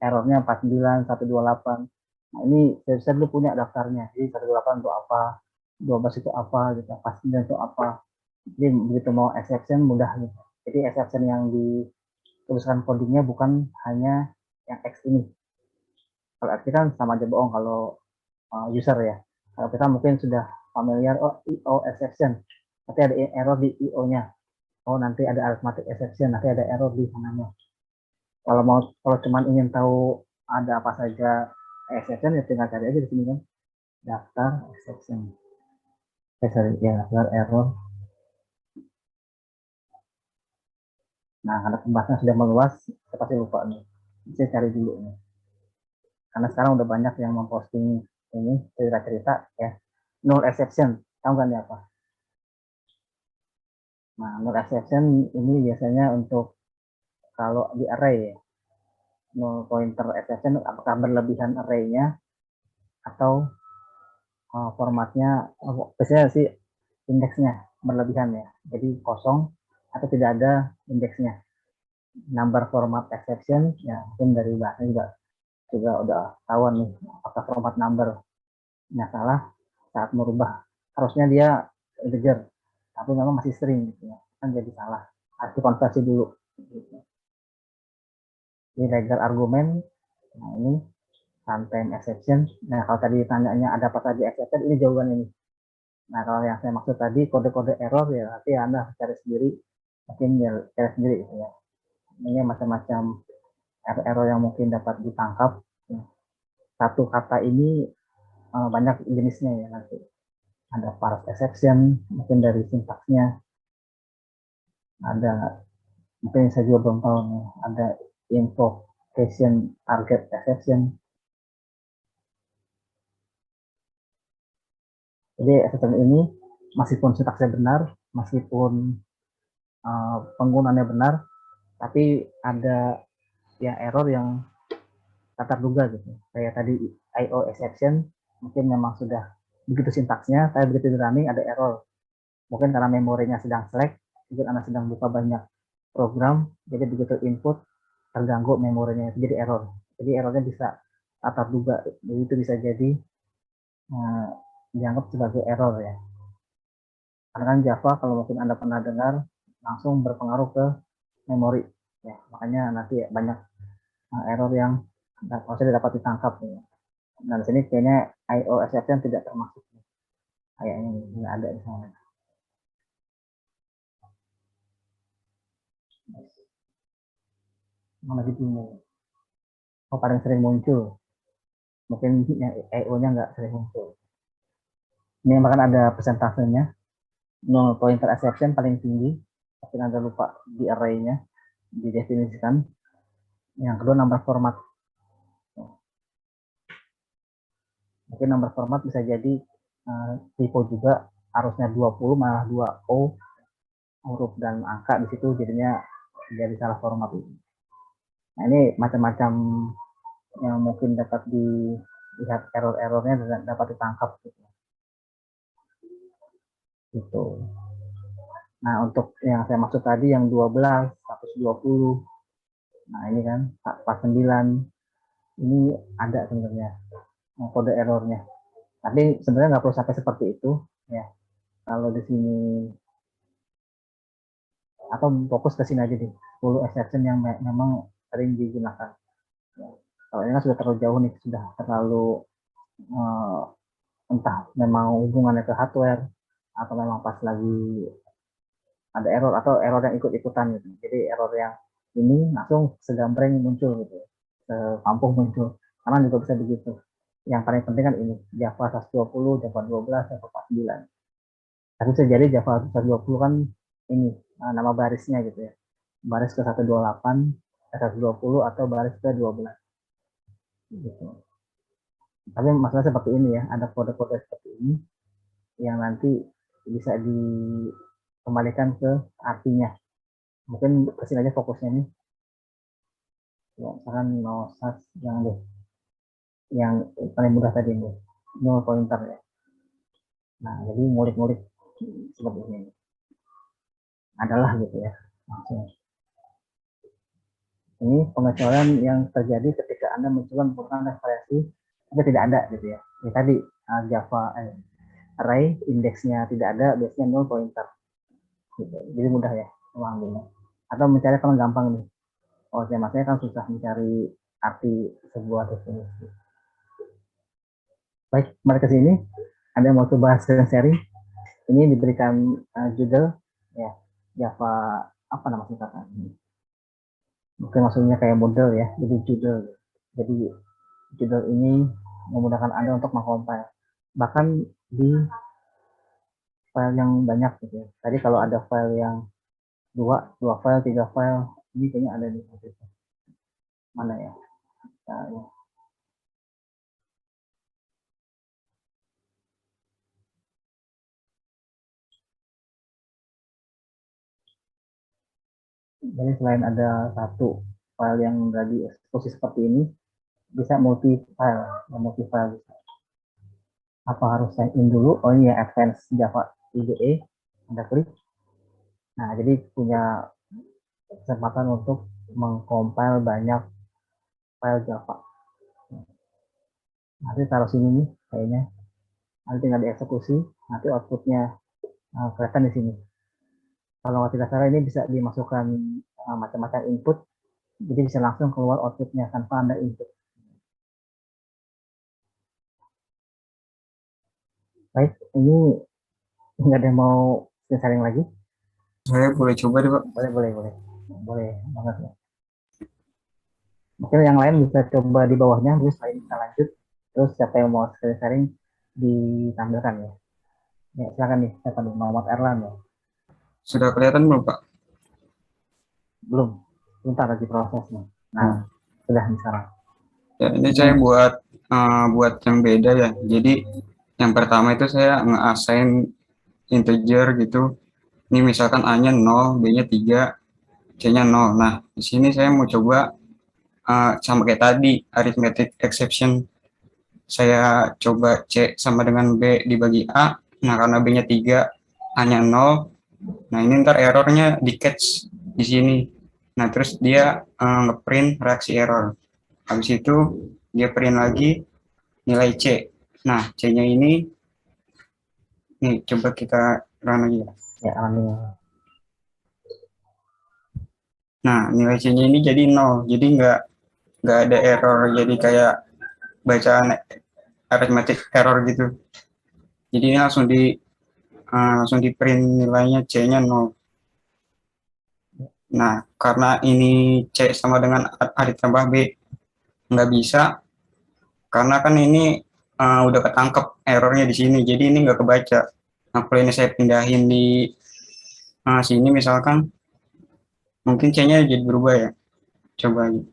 errornya 49128. Nah ini saya dulu punya daftarnya. Jadi 128 untuk apa, 12 itu apa gitu, 49 itu apa. Jadi begitu mau exception mudah gitu. Jadi exception yang dituliskan codingnya bukan hanya yang X ini. Kalau X kan sama aja bohong kalau user ya. Kalau kita mungkin sudah familiar, oh IO exception, nanti ada error di IO-nya. Oh nanti ada arithmetic exception, nanti ada error di sananya. Kalau cuman ingin tahu ada apa saja exception ya tinggal cari aja di sini kan, daftar exception. Sorry ya, daftar error. Nah karena pembahasan sudah meluas, saya pasti lupa nih. Saya cari dulu nih. Karena sekarang udah banyak yang memposting ini cerita-cerita ya, null exception, tahu nggak nih apa? Nah null exception ini biasanya untuk kalau di array ya, null pointer exception apakah berlebihan array-nya atau formatnya, biasanya sih indeksnya berlebihan ya, jadi kosong atau tidak ada indeksnya. Number format exception ya mungkin dari bahasa juga udah tahuan nih, apakah format numbernya salah saat merubah, harusnya dia integer tapi memang masih string gitu ya, kan jadi salah, harus dikonversi dulu gitu. Ini regular argumen. Nah ini runtime exception. Nah kalau tadi tanyanya ada apa tadi exception, ini jawaban ini. Nah kalau yang saya maksud tadi kode-kode error ya nanti Anda cari sendiri, mungkin ya cari sendiri gitu ya. Ini macam-macam error yang mungkin dapat ditangkap. Satu kata ini banyak jenisnya ya nanti. Ada parse exception, mungkin dari sintaksnya. Ada mungkin saya juga belum tahu nih. Ada invocation target exception. Jadi exception ini meskipun sintaksnya benar, meskipun penggunaannya benar, tapi ada ya error yang tak terduga gitu. Kayak tadi IO exception, mungkin memang sudah begitu sintaksnya, tapi begitu di running ada error. Mungkin karena memorinya sedang select, mungkin Anda sedang buka banyak program, jadi begitu input terganggu memorinya, jadi error. Jadi errornya bisa tak terduga, jadi itu bisa jadi dianggap sebagai error ya. Karena kan Java kalau mungkin Anda pernah dengar langsung berpengaruh ke memori ya, makanya nanti banyak error yang harusnya dapat ditangkap ya. Nah di sini kayaknya IO exception tidak termasuk, kayaknya nggak ada di sana. Mana gitu, oh paling sering muncul, mungkin IO-nya nggak sering muncul. Ini bahkan ada persentasenya, null pointer exception paling tinggi, mungkin Anda lupa di array-nya didefinisikan. Yang kedua number format, mungkin number format bisa jadi typo juga, harusnya 20 malah 2O huruf dan angka di situ, jadinya jadi salah format. Nah, ini macam-macam yang mungkin dapat dilihat error-errornya dan dapat ditangkap gitu. Gitu. Nah, untuk yang saya maksud tadi yang 12, 120, nah ini kan 49, ini ada sebenarnya kode errornya. Tapi sebenarnya nggak perlu sampai seperti itu ya. Kalau di sini atau fokus ke sini aja deh, 10 exception yang memang sering digunakan. Ya. Kalau ini kan sudah terlalu jauh nih, sudah terlalu entah memang hubungannya ke hardware atau memang pas lagi ada error atau error yang ikut-ikutan gitu. Jadi error yang ini langsung segambreng muncul gitu, sekampuh muncul. Karena juga bisa begitu. Yang paling penting kan ini Java 120, Java 12, Java 49. Tapi bisa jadi Java 120 kan ini nama barisnya gitu ya. Baris ke 128, 120 atau baris ke 12. Gitu. Tapi masalah seperti ini ya, ada kode-kode seperti ini yang nanti bisa dikembalikan ke artinya. Mungkin kesini aja fokusnya nih. Ya, misalkan mau yang paling mudah tadi nih, null pointer ya. Nah, jadi ngulik-ngulik seperti ini. Adalah gitu ya. Langsung. Ini pengecualian yang terjadi ketika Anda mencoba menggunakan referensi tapi tidak ada gitu ya. Ini tadi Java array indeksnya tidak ada, biasanya null pointer. Gitu. Jadi mudah ya memahaminya. Atau mencari kalau gampang nih. Oh, saya maksudnya kan susah mencari arti sebuah definisi. Baik, mari ke sini. Ada yang mau coba sharing? Ini diberikan judul ya Java apa nama singkatan ini? Mungkin maksudnya kayak model ya, jadi judul. Jadi judul ini memudahkan Anda untuk mengcompile. Bahkan di file yang banyak gitu ya. Tadi kalau ada file yang dua file, 3 file, ini kayaknya ada di situ. Mana ya? Nah, ya. Jadi selain ada satu file yang udah dieksekusi seperti ini, bisa multi file, bisa. Apa harus sign in dulu? Oh ini ya Advanced Java IDE, Anda klik. Nah, jadi punya kesempatan untuk mengcompile banyak file Java. Nanti taruh sini nih, kayaknya. Nanti tinggal dieksekusi, nanti outputnya kelihatan di sini. Kalau tidak salah ini bisa dimasukkan macam-macam input, jadi bisa langsung keluar outputnya tanpa Anda input. Baik, ini nggak ada yang mau sharing lagi? Saya boleh coba deh, Pak. Boleh banget ya. Mungkin yang lain bisa coba di bawahnya, terus kita lanjut. Terus siapa yang mau sharing ditampilkan ya. Ya silakan nih, siapa nih? Muhammad Erlan ya. Sudah kelihatan belum, Pak? Belum, bentar lagi prosesnya. Nah, sudah misalnya. Ya, ini saya buat yang beda ya. Jadi yang pertama itu saya nge-assign integer gitu. Ini misalkan A-nya 0, B-nya 3, C-nya 0. Nah, di sini saya mau coba sama kayak tadi, arithmetic exception. Saya coba C sama dengan B dibagi A. Nah, karena B-nya 3, A-nya 0. Nah, ini ntar errornya di catch di sini. Nah, terus dia ngeprint reaksi error. Habis itu dia print lagi nilai C. Nah, C-nya ini, nih coba kita run lagi ya. Ya, Nah, nilai C-nya ini jadi 0. Jadi nggak ada error. Jadi kayak bacaan arithmetic error gitu. Jadi ini langsung di print nilainya C-nya 0. Nah, karena ini C sama dengan A ditambah B, nggak bisa, karena kan ini udah ketangkep errornya di sini, jadi ini nggak kebaca. Nah, kalau ini saya pindahin di sini misalkan, mungkin C-nya jadi berubah ya. Coba lagi.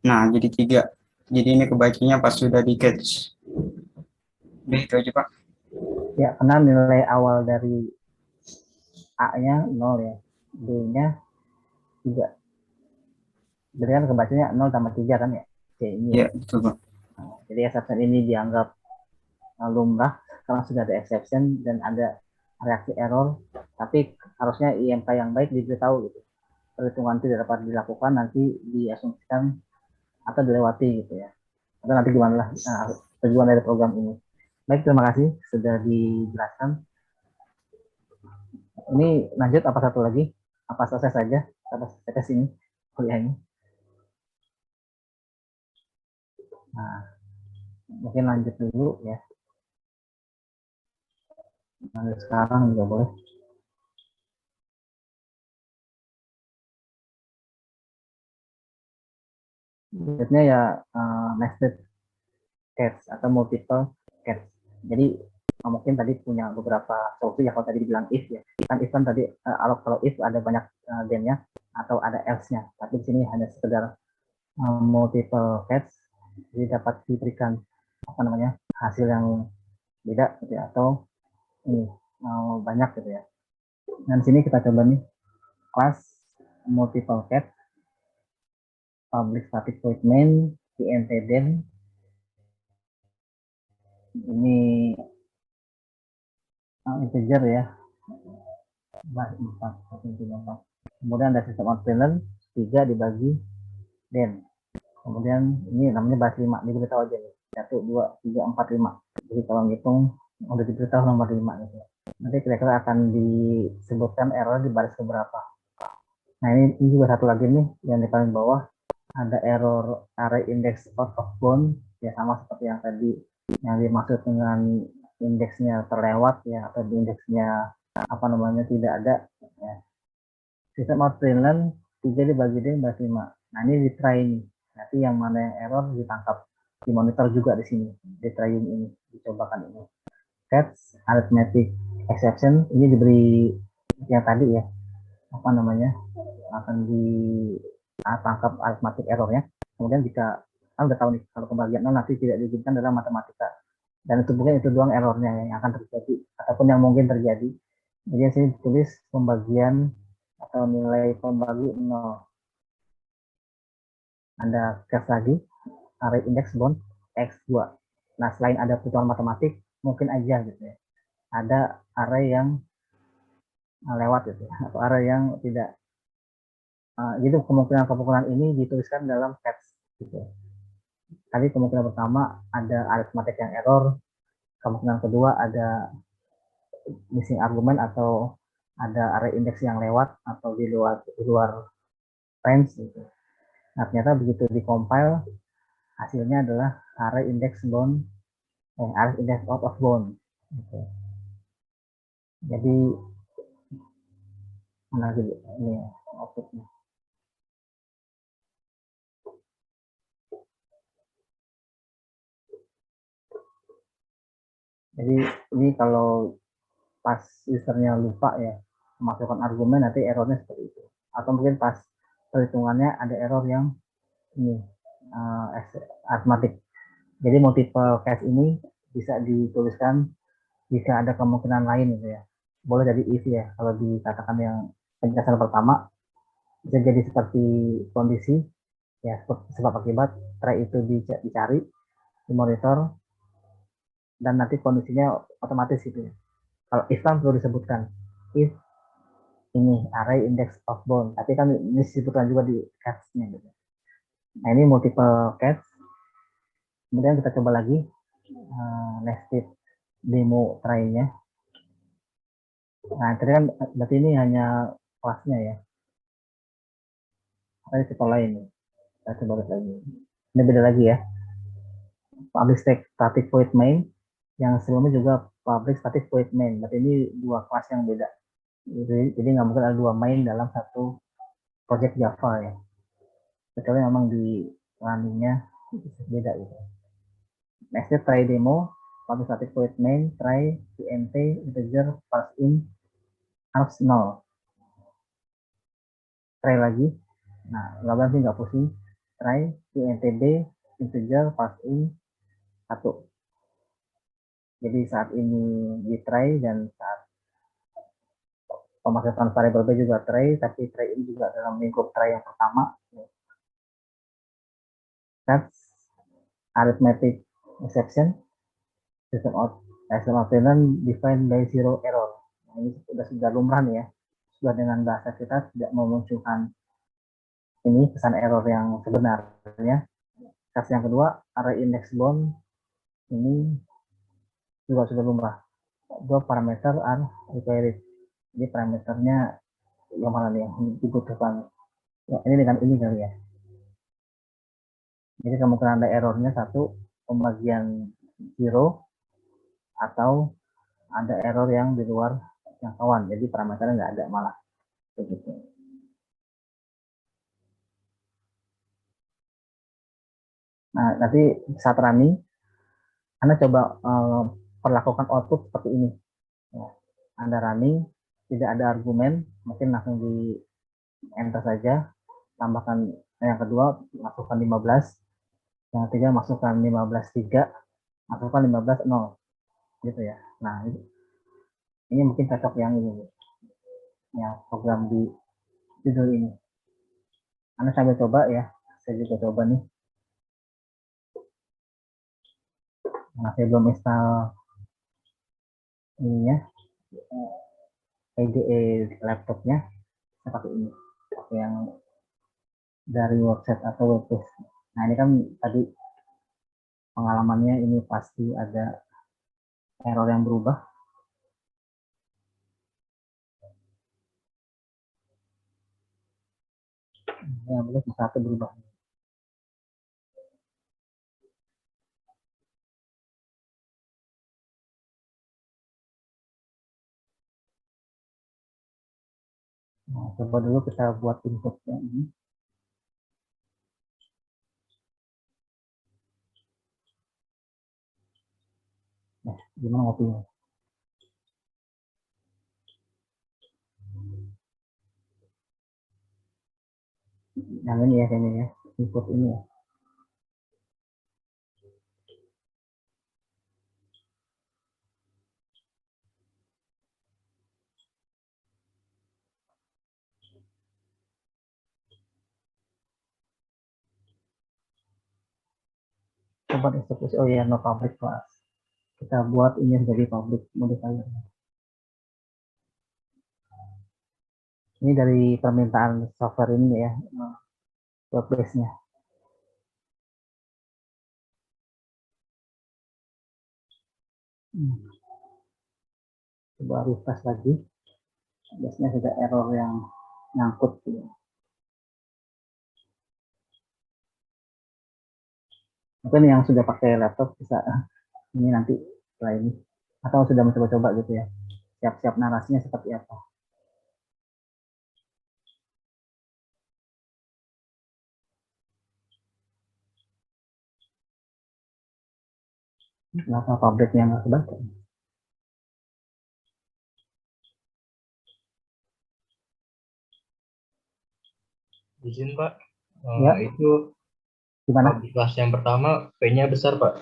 Nah, jadi 3. Jadi ini kebacanya pas sudah di catch. Udah itu aja, Pak. Ya, karena nilai awal dari A-nya 0 ya. B-nya 3. Berarti kan kebacanya 0 tambah 3 kan ya, C ini ya. Iya, betul Pak. Jadi exception ini dianggap lumrah karena sudah ada exception dan ada reaksi error, tapi harusnya IMK yang baik diberitahu gitu. Perhitungan tidak dapat dilakukan, nanti diasumsikan atau dilewati gitu ya. Atau nanti gimana lah tujuan dari program ini. Baik, terima kasih sudah dijelaskan. Ini lanjut apa satu lagi? Apa selesai saja atas tes ini kuliahnya? Nah, mungkin lanjut dulu ya. Lanjut sekarang juga boleh. Berikutnya ya nested case atau multiple case. Jadi mungkin tadi punya beberapa solusi ya, kalau tadi dibilang if ya. Kan if kan tadi kalau if ada banyak then-nya atau ada else-nya. Tapi di sini hanya sekedar multiple case, jadi dapat diberikan apa namanya hasil yang beda gitu ya, atau ini banyak gitu ya. Dan sini kita coba nih kelas multiple case public static void main int then ini integer ya, 4, 1, 2, 4. Kemudian ada sistem outprinter 3 dibagi then. Kemudian ini namanya base 5, diberitahu aja nih. 1, 2, 3, 4, 5. Jadi kalau ngitung udah diberitahu nomor 5 gitu. Nanti kira-kira akan disebutkan error di baris keberapa. Nah ini juga satu lagi nih yang di paling bawah, ada error array index out of bound ya, sama seperti yang tadi yang dimaksud dengan indeksnya terlewat ya, atau indeksnya apa namanya tidak ada ya. Sistem outprintln 3 dibagi dengan base 5. Nah ini di try nih, nanti yang mana yang error ditangkap, dimonitor juga di sini, di trying ini, dicobakan ini. Catch arithmetic exception ini diberi yang tadi ya, apa namanya akan ditangkap arithmetic errornya. Kemudian jika kan udah tahu nih kalau pembagian nanti tidak diizinkan dalam matematika, dan itu mungkin itu doang errornya yang akan terjadi ataupun yang mungkin terjadi. Jadi sini ditulis pembagian atau nilai pembagi 0. Ada case lagi array index bound x2. Nah selain ada perhitungan matematik, mungkin aja gitu ya, ada array yang lewat gitu ya, atau array yang tidak gitu. Kemungkinan ini dituliskan dalam catch gitu. Tadi kemungkinan pertama ada arithmetic yang error, kemungkinan kedua ada missing argument atau ada array index yang lewat atau di luar range gitu. Nah ternyata begitu dikompil hasilnya adalah array index bound, array index out of bound gitu. Jadi mana gitu ini outputnya. Jadi ini kalau pas usernya lupa ya memasukkan argumen, nanti errornya seperti itu. Atau mungkin pas perhitungannya ada error yang ini arithmetic. Jadi multiple case ini bisa dituliskan jika ada kemungkinan lain gitu ya. Boleh jadi if ya, kalau dikatakan yang penjelasan pertama bisa jadi seperti kondisi ya, sebab akibat try itu dicari, dimonitor, dan nanti kondisinya otomatis gitu ya. Kalau if kan perlu disebutkan if ini array index of bound, tapi kan ini disebutkan juga di case-nya gitu. Nah ini multiple case. Kemudian kita coba lagi nested demo try-nya. Nah tadi kan berarti ini hanya kelasnya ya. Ada tipe lain nih. Kita coba lagi. Ini beda lagi ya. Public static void main, yang sebelumnya juga public static void main. Berarti ini dua kelas yang beda. Jadi nggak mungkin ada dua main dalam satu project Java ya. Kecuali memang di runningnya beda gitu. Next try demo, public static void main, try int integer parse in harus 0. Try lagi. Nah, logam sih nggak pusing. Try intb integer parse in 1. Jadi saat ini di try dan saat pemasukan variabel B juga try, tapi try ini juga dalam lingkup try yang pertama. That's arithmetic exception. System of Finland defined by zero error. Nah, ini sudah lumrah nih ya. Sudah dengan bahasa kita tidak memunculkan ini pesan error yang sebenarnya. Kasus yang kedua, array index bound ini juga sudah lumrah. Dua parameter are required. Jadi parameternya yang mana nih yang dibutuhkan? Ya, ini dengan ini kali ya. Jadi kemungkinan ada errornya satu pembagian zero atau ada error yang di luar jangkauan. Jadi parameternya nggak ada malah begitu. Nah, nanti saat running, Anda coba perlakukan output seperti ini. Ya, Anda running, tidak ada argumen, mungkin langsung di enter saja, tambahkan yang kedua, masukkan 15, yang ketiga masukkan 15.3, masukkan 15.0, gitu ya. Nah, ini mungkin cocok yang ini, ya program di judul ini. Anda sambil coba ya, saya juga coba nih. Nah, saya belum install ininya, IDE laptopnya, saya pakai ini, pakai yang dari website atau webpage. Nah, ini kan tadi pengalamannya ini pasti ada error yang berubah. Yang boleh satu berubah. Nah, coba dulu kita buat inputnya ini. Nah, gimana ngopinya? Yang ini ya kayaknya ya, input ini ya. Coba eksekusi, oh ya, no public class. Kita buat ini menjadi public modifier. Ini dari permintaan software ini ya, web-base-nya. Coba refresh lagi. Biasanya sudah error yang nyangkut gitu. Mungkin yang sudah pakai laptop bisa ini nanti setelah ini, atau sudah mencoba-coba gitu ya, siap-siap narasinya seperti apa. Kenapa pabriknya nggak kebaca? Izin Pak, Ya. itu Gimana? public class yang pertama P-nya besar Pak,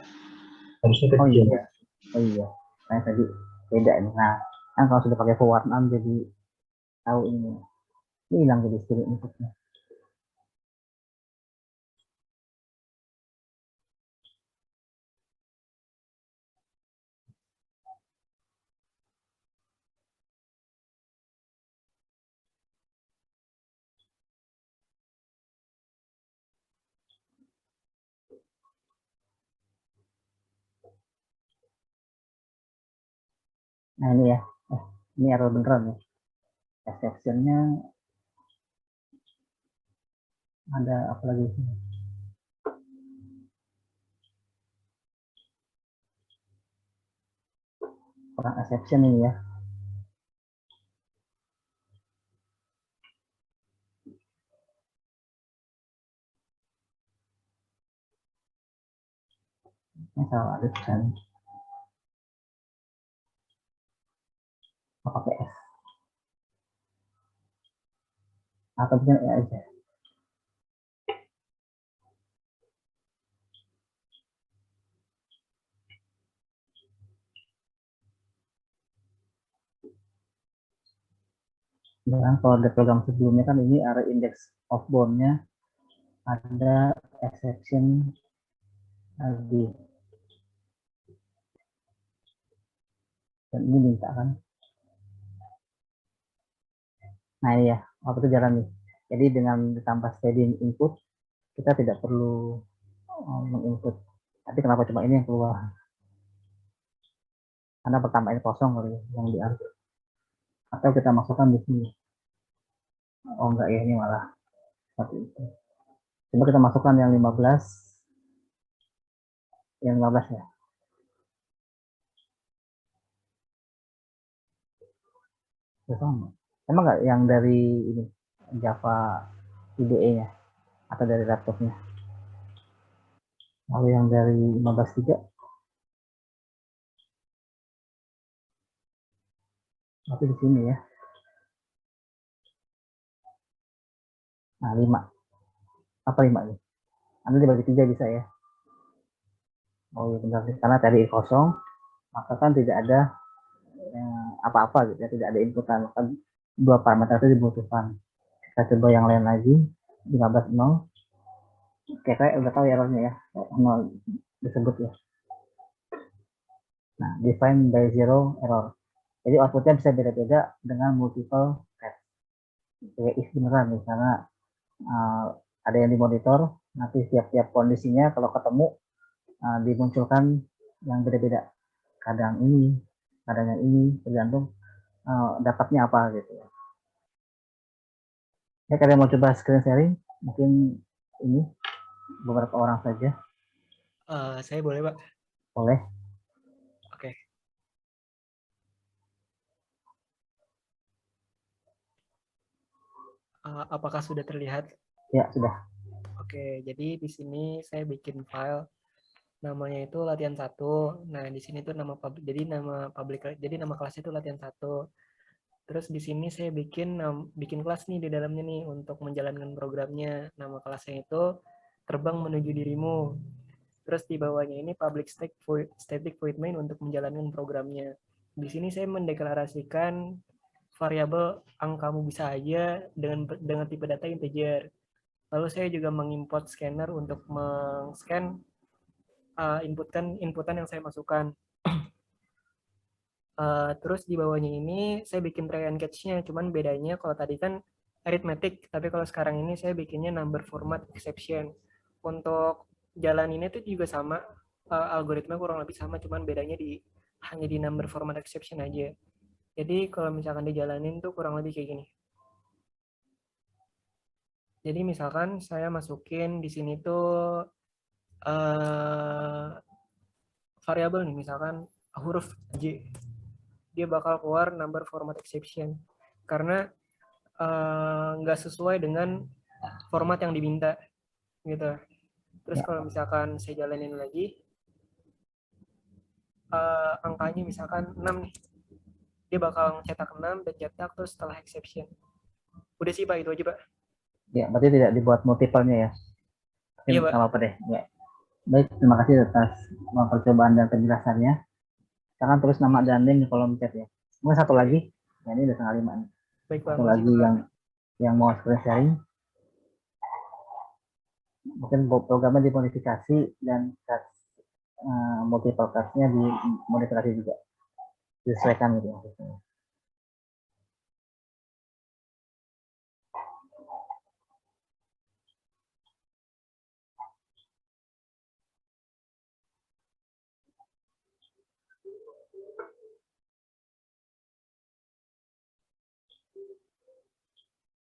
harusnya Oh kecil. iya, oh iya, saya tadi beda nih. Nah, kan kalau sudah pakai forward 6 jadi tahu ini hilang jadi string inputnya. Nah ini ya, ini error beneran ya. Exceptionnya ada apa lagi? Kurang exception ini ya. Ini salah ada tulisan. Pakai S. Atau mungkin E aja. Dan kalau di program sebelumnya kan ini array index of bound-nya ada exception lagi. Dan ini minta kan. Nah iya, waktu itu jalan nih. Jadi dengan ditambah steady input, kita tidak perlu menginput. Tapi kenapa cuma ini yang keluar? Karena pertama ini kosong kali yang diambil. Atau kita masukkan di sini. Oh enggak ya, ini malah seperti itu. Coba kita masukkan yang 15. Yang 15 ya. Sama. Emang nggak yang dari ini Java IDE-nya atau dari laptopnya? Lalu yang dari 15.3 tapi di sini ya. Nah 5 apa 5 ini? Nanti dibagi 3 bisa ya. Oh iya benar, karena tadi kosong maka kan tidak ada apa-apa gitu ya, tidak ada inputan, kan dua parameter itu dibutuhkan. Kita coba yang lain lagi 15.0. Oke, kayak udah tahu errornya ya, 0 disebut ya. Nah, define by zero error. Jadi outputnya bisa beda-beda dengan multiple thread. Kayak if beneran nih, karena ada yang dimonitor, nanti setiap kondisinya kalau ketemu dimunculkan yang beda-beda. Kadang ini, kadang yang ini, tergantung dapatnya apa gitu ya. Ya, kalian mau coba screen sharing? Mungkin ini beberapa orang saja. Saya boleh, Pak? Boleh. Oke. Apakah sudah terlihat? Ya, sudah. Oke, jadi di sini saya bikin file namanya itu latihan 1. Nah, di sini tuh nama public, jadi nama kelas itu latihan 1. Terus di sini saya bikin kelas nih di dalamnya nih untuk menjalankan programnya. Nama kelasnya itu terbang menuju dirimu. Terus di bawahnya ini public static void main untuk menjalankan programnya. Di sini saya mendeklarasikan variabel angkamu bisa aja dengan tipe data integer. Lalu saya juga mengimport scanner untuk meng-scan inputan yang saya masukkan. Terus di bawahnya ini saya bikin try and catch-nya, cuman bedanya kalau tadi kan arithmetic, tapi kalau sekarang ini saya bikinnya number format exception. Untuk jalan ini tuh juga sama, algoritma kurang lebih sama, cuman bedanya hanya di number format exception aja. Jadi kalau misalkan dijalanin tuh kurang lebih kayak gini. Jadi misalkan saya masukin di sini tuh variabel nih, misalkan huruf J, dia bakal keluar number format exception karena nggak sesuai dengan format yang diminta gitu. Terus kalau misalkan saya jalanin lagi, angkanya misalkan 6 nih, dia bakal cetak 6 dan cetak terus setelah exception. Udah sih Pak, itu aja Pak. Ya, berarti tidak dibuat multiple-nya ya. Iya Pak. Apa deh. Ya. Baik, terima kasih atas percobaan dan penjelasannya. Sekarang tulis nama dan name di kolom chat ya. Mungkin satu lagi, ya ini udah 4:30 nih. Baik Pak. Satu lagi yang mau screen sharing. Mungkin programnya dimodifikasi dan multiple class-nya dimodifikasi juga. Disesuaikan gitu maksudnya.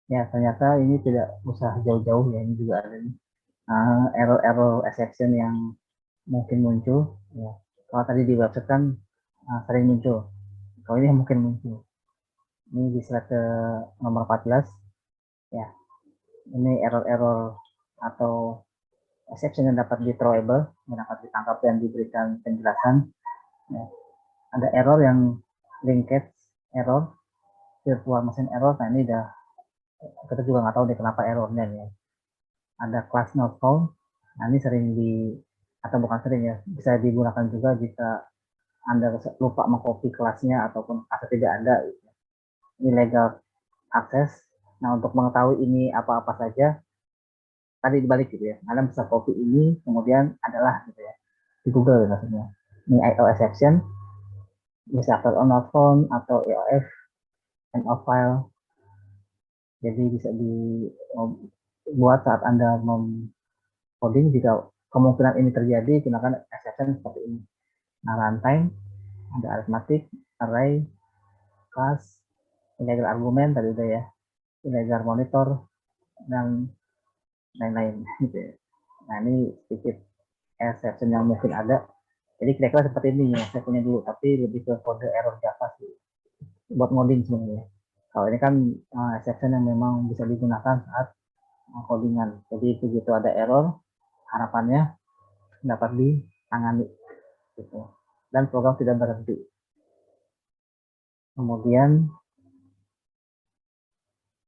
Ya, ternyata ini tidak usah jauh-jauh ya, ini juga ada error exception yang mungkin muncul. Ya. Kalau tadi di website kan sering muncul. Kalau ini mungkin muncul. Ini di slide ke nomor 14. Ya, ini error-error atau exception yang dapat di throwable, yang dapat ditangkap dan diberikan penjelasan. Ya. Ada error yang linkage error, virtual machine error. Nah ini kita juga nggak tahu deh kenapa errornya ya. Ada class not found. Nah ini sering atau bukan sering ya, bisa digunakan juga jika Anda lupa mengcopy kelasnya ataupun kelasnya tidak ada. Illegal access. Nah untuk mengetahui ini apa-apa saja, tadi dibalik gitu ya. Anda bisa copy ini, kemudian adalah gitu ya di Google maksudnya. Ini IO exception, bisa after on not found atau EOF end of file. Jadi bisa dibuat saat Anda coding jika kemungkinan ini terjadi, gunakan exception seperti ini. Nah, runtime ada arithmetic, array, class, integer argument tadi udah ya, integer monitor dan lain-lain gitu ya. Nah, ini sedikit exception yang mungkin ada. Jadi kira-kira seperti ini ya, saya punya dulu, tapi lebih ke kode error Java sih buat ngoding sebenarnya. Kalau ini kan exception yang memang bisa digunakan saat codingan. Jadi begitu ada error, harapannya dapat ditangani gitu. Dan program tidak berhenti. Kemudian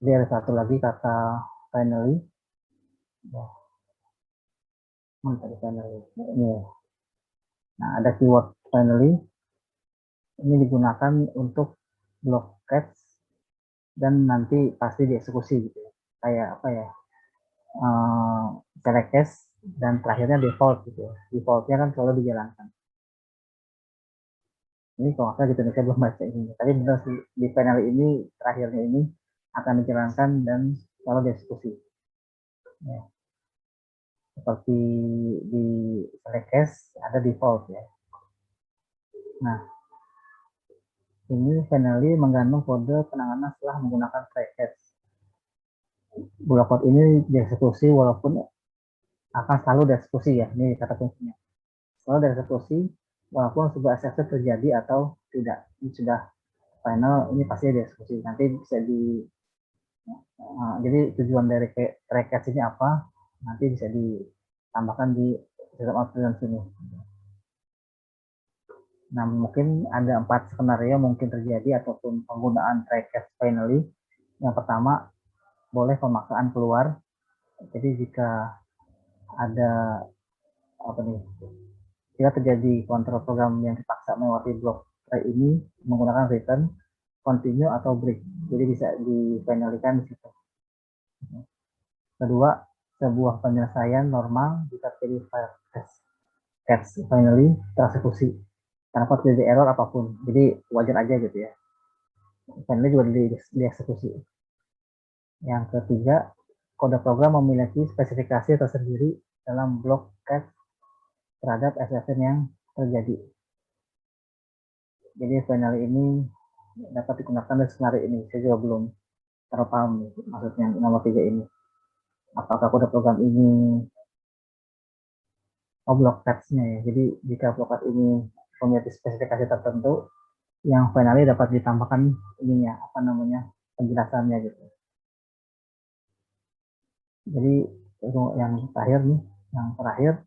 dia ada satu lagi kata finally. Tadi finally. Ini. Nah, ada keyword finally. Ini digunakan untuk block catch dan nanti pasti dieksekusi gitu ya. Kayak apa ya? Select catch dan terakhirnya default gitu ya. Defaultnya kan selalu dijalankan. Ini kalau nggak salah gitu, saya belum baca ini. Tapi benar sih, di finally ini terakhirnya ini akan dijalankan dan selalu dieksekusi. Ya. Seperti di select catch ada default ya. Nah, ini finally mengandung kode penanganan setelah menggunakan try catch. Block code ini dieksekusi walaupun akan selalu dieksekusi ya. Ini kata kuncinya. Selalu dieksekusi walaupun sebuah exception terjadi atau tidak. Ini sudah final, ini pasti dieksekusi. Nanti bisa jadi tujuan dari try catch ini apa? Nanti bisa ditambahkan di sistem output sini. Nah, mungkin ada 4 skenario mungkin terjadi ataupun penggunaan try catch finally. Yang pertama, boleh pemaksaan keluar. Jadi jika ada jika terjadi kontrol program yang dipaksa melewati blok try ini menggunakan return, continue atau break. Jadi bisa di-finalikan di situ. Kedua, sebuah penyelesaian normal jika terjadi file catch finally tereksekusi tanpa terjadi error apapun. Jadi wajar aja gitu ya. Finally juga dieksekusi. Yang ketiga, kode program memiliki spesifikasi tersendiri dalam blok catch terhadap exception yang terjadi. Jadi finally ini dapat digunakan dari skenario ini. Saya juga belum terlalu paham maksudnya nomor 3 ini. Apakah kode program ini block catch-nya ya. Jadi jika block catch ini memiliki spesifikasi tertentu, yang finally dapat ditambahkan ininya penjelasannya gitu. Jadi yang terakhir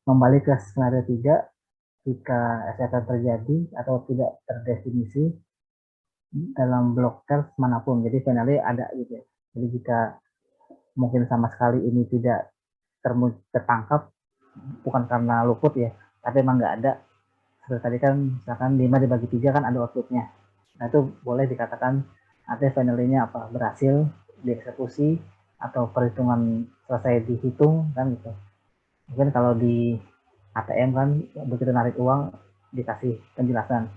kembali ke skenario 3, jika exception terjadi atau tidak terdefinisi dalam blok catch manapun. Jadi finally ada gitu ya. Jadi jika mungkin sama sekali ini tidak tertangkap, bukan karena luput ya, tapi emang nggak ada. Seperti tadi kan misalkan 5 dibagi 3 kan ada outputnya. Nah itu boleh dikatakan artinya finally-nya apa? Berhasil dieksekusi atau perhitungan selesai dihitung kan gitu. Mungkin kalau di ATM kan begitu narik uang dikasih penjelasan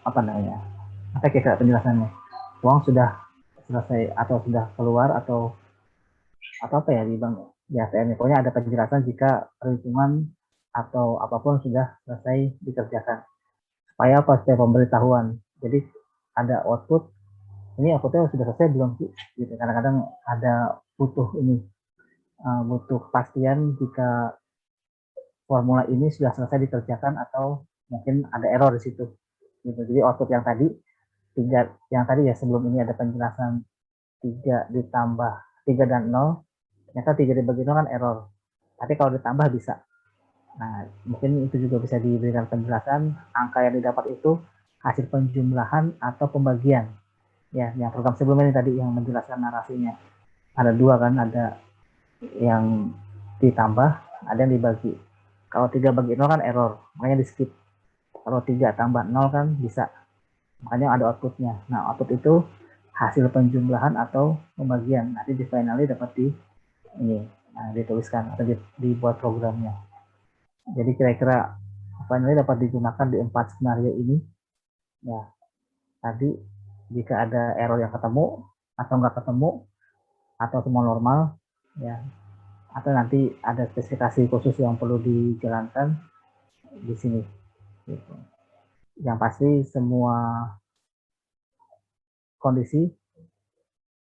apa kira-kira penjelasannya? Uang sudah selesai atau sudah keluar atau apa ya di bank di ATM. Pokoknya ada penjelasan jika perhitungan atau apapun sudah selesai dikerjakan. Supaya apa? Supaya pemberitahuan. Jadi ada output. Ini outputnya sudah selesai belum sih? Gitu. Kadang-kadang ada butuh kepastian jika formula ini sudah selesai dikerjakan atau mungkin ada error di situ. Gitu. Jadi output yang tadi ya sebelum ini ada penjelasan 3 ditambah 3 dan 0. Ternyata 3 dibagi 0 kan error. Tapi kalau ditambah bisa. Nah, mungkin itu juga bisa diberikan penjelasan angka yang didapat itu hasil penjumlahan atau pembagian. Ya, yang program sebelumnya tadi yang menjelaskan narasinya. Ada 2 kan, ada yang ditambah, ada yang dibagi. Kalau 3 bagi 0 kan error, makanya di skip. Kalau 3 tambah 0 kan bisa. Makanya ada outputnya. Nah, output itu hasil penjumlahan atau pembagian. Nanti di finally dapat ini. Nah, dituliskan atau dibuat programnya. Jadi kira-kira finally dapat digunakan di 4 skenario ini. Ya, tadi jika ada error yang ketemu atau nggak ketemu atau semua normal, ya, atau nanti ada spesifikasi khusus yang perlu dijalankan di sini. Gitu. Yang pasti semua kondisi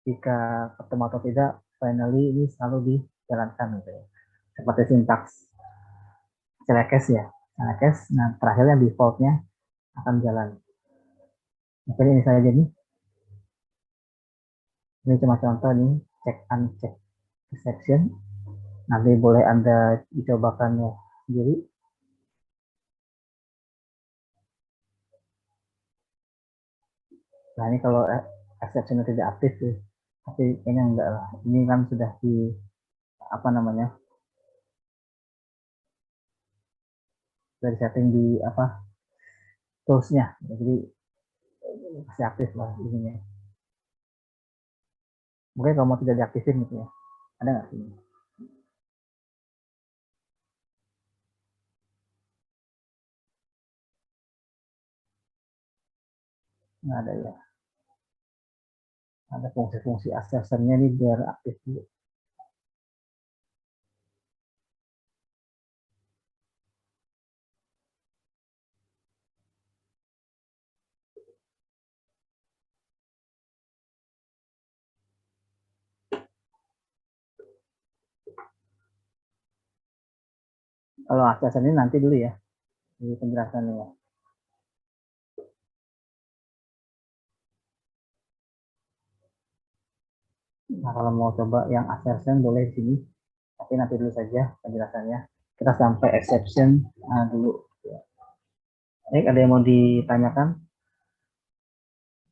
jika ketemu atau tidak, finally ini selalu dijalankan gitu ya. Seperti sintaks selekes ya, selekes. Nah terakhirnya defaultnya akan jalan. Oke, ini saya jadi. Ini cuma contoh nih, check uncheck exception. Nanti boleh Anda dicobakan ya sendiri. Nah ini kalau exception tidak aktif sih, tapi kayaknya enggak lah. Ini kan sudah di apa namanya, sudah setting di apa toolsnya, jadi masih aktif lah ininya. Mungkin kalau mau tidak diaktifin gitu ya, ada nggak sih? Nggak ada ya. Ada fungsi-fungsi aksesornya nih biar aktif dulu. Kalau aksesornya ini nanti dulu ya, di penjelasannya ya. Nah kalau mau coba yang assertion boleh di sini, tapi nanti dulu saja penjelasannya. Kita sampai exception dulu. Baik, ada yang mau ditanyakan?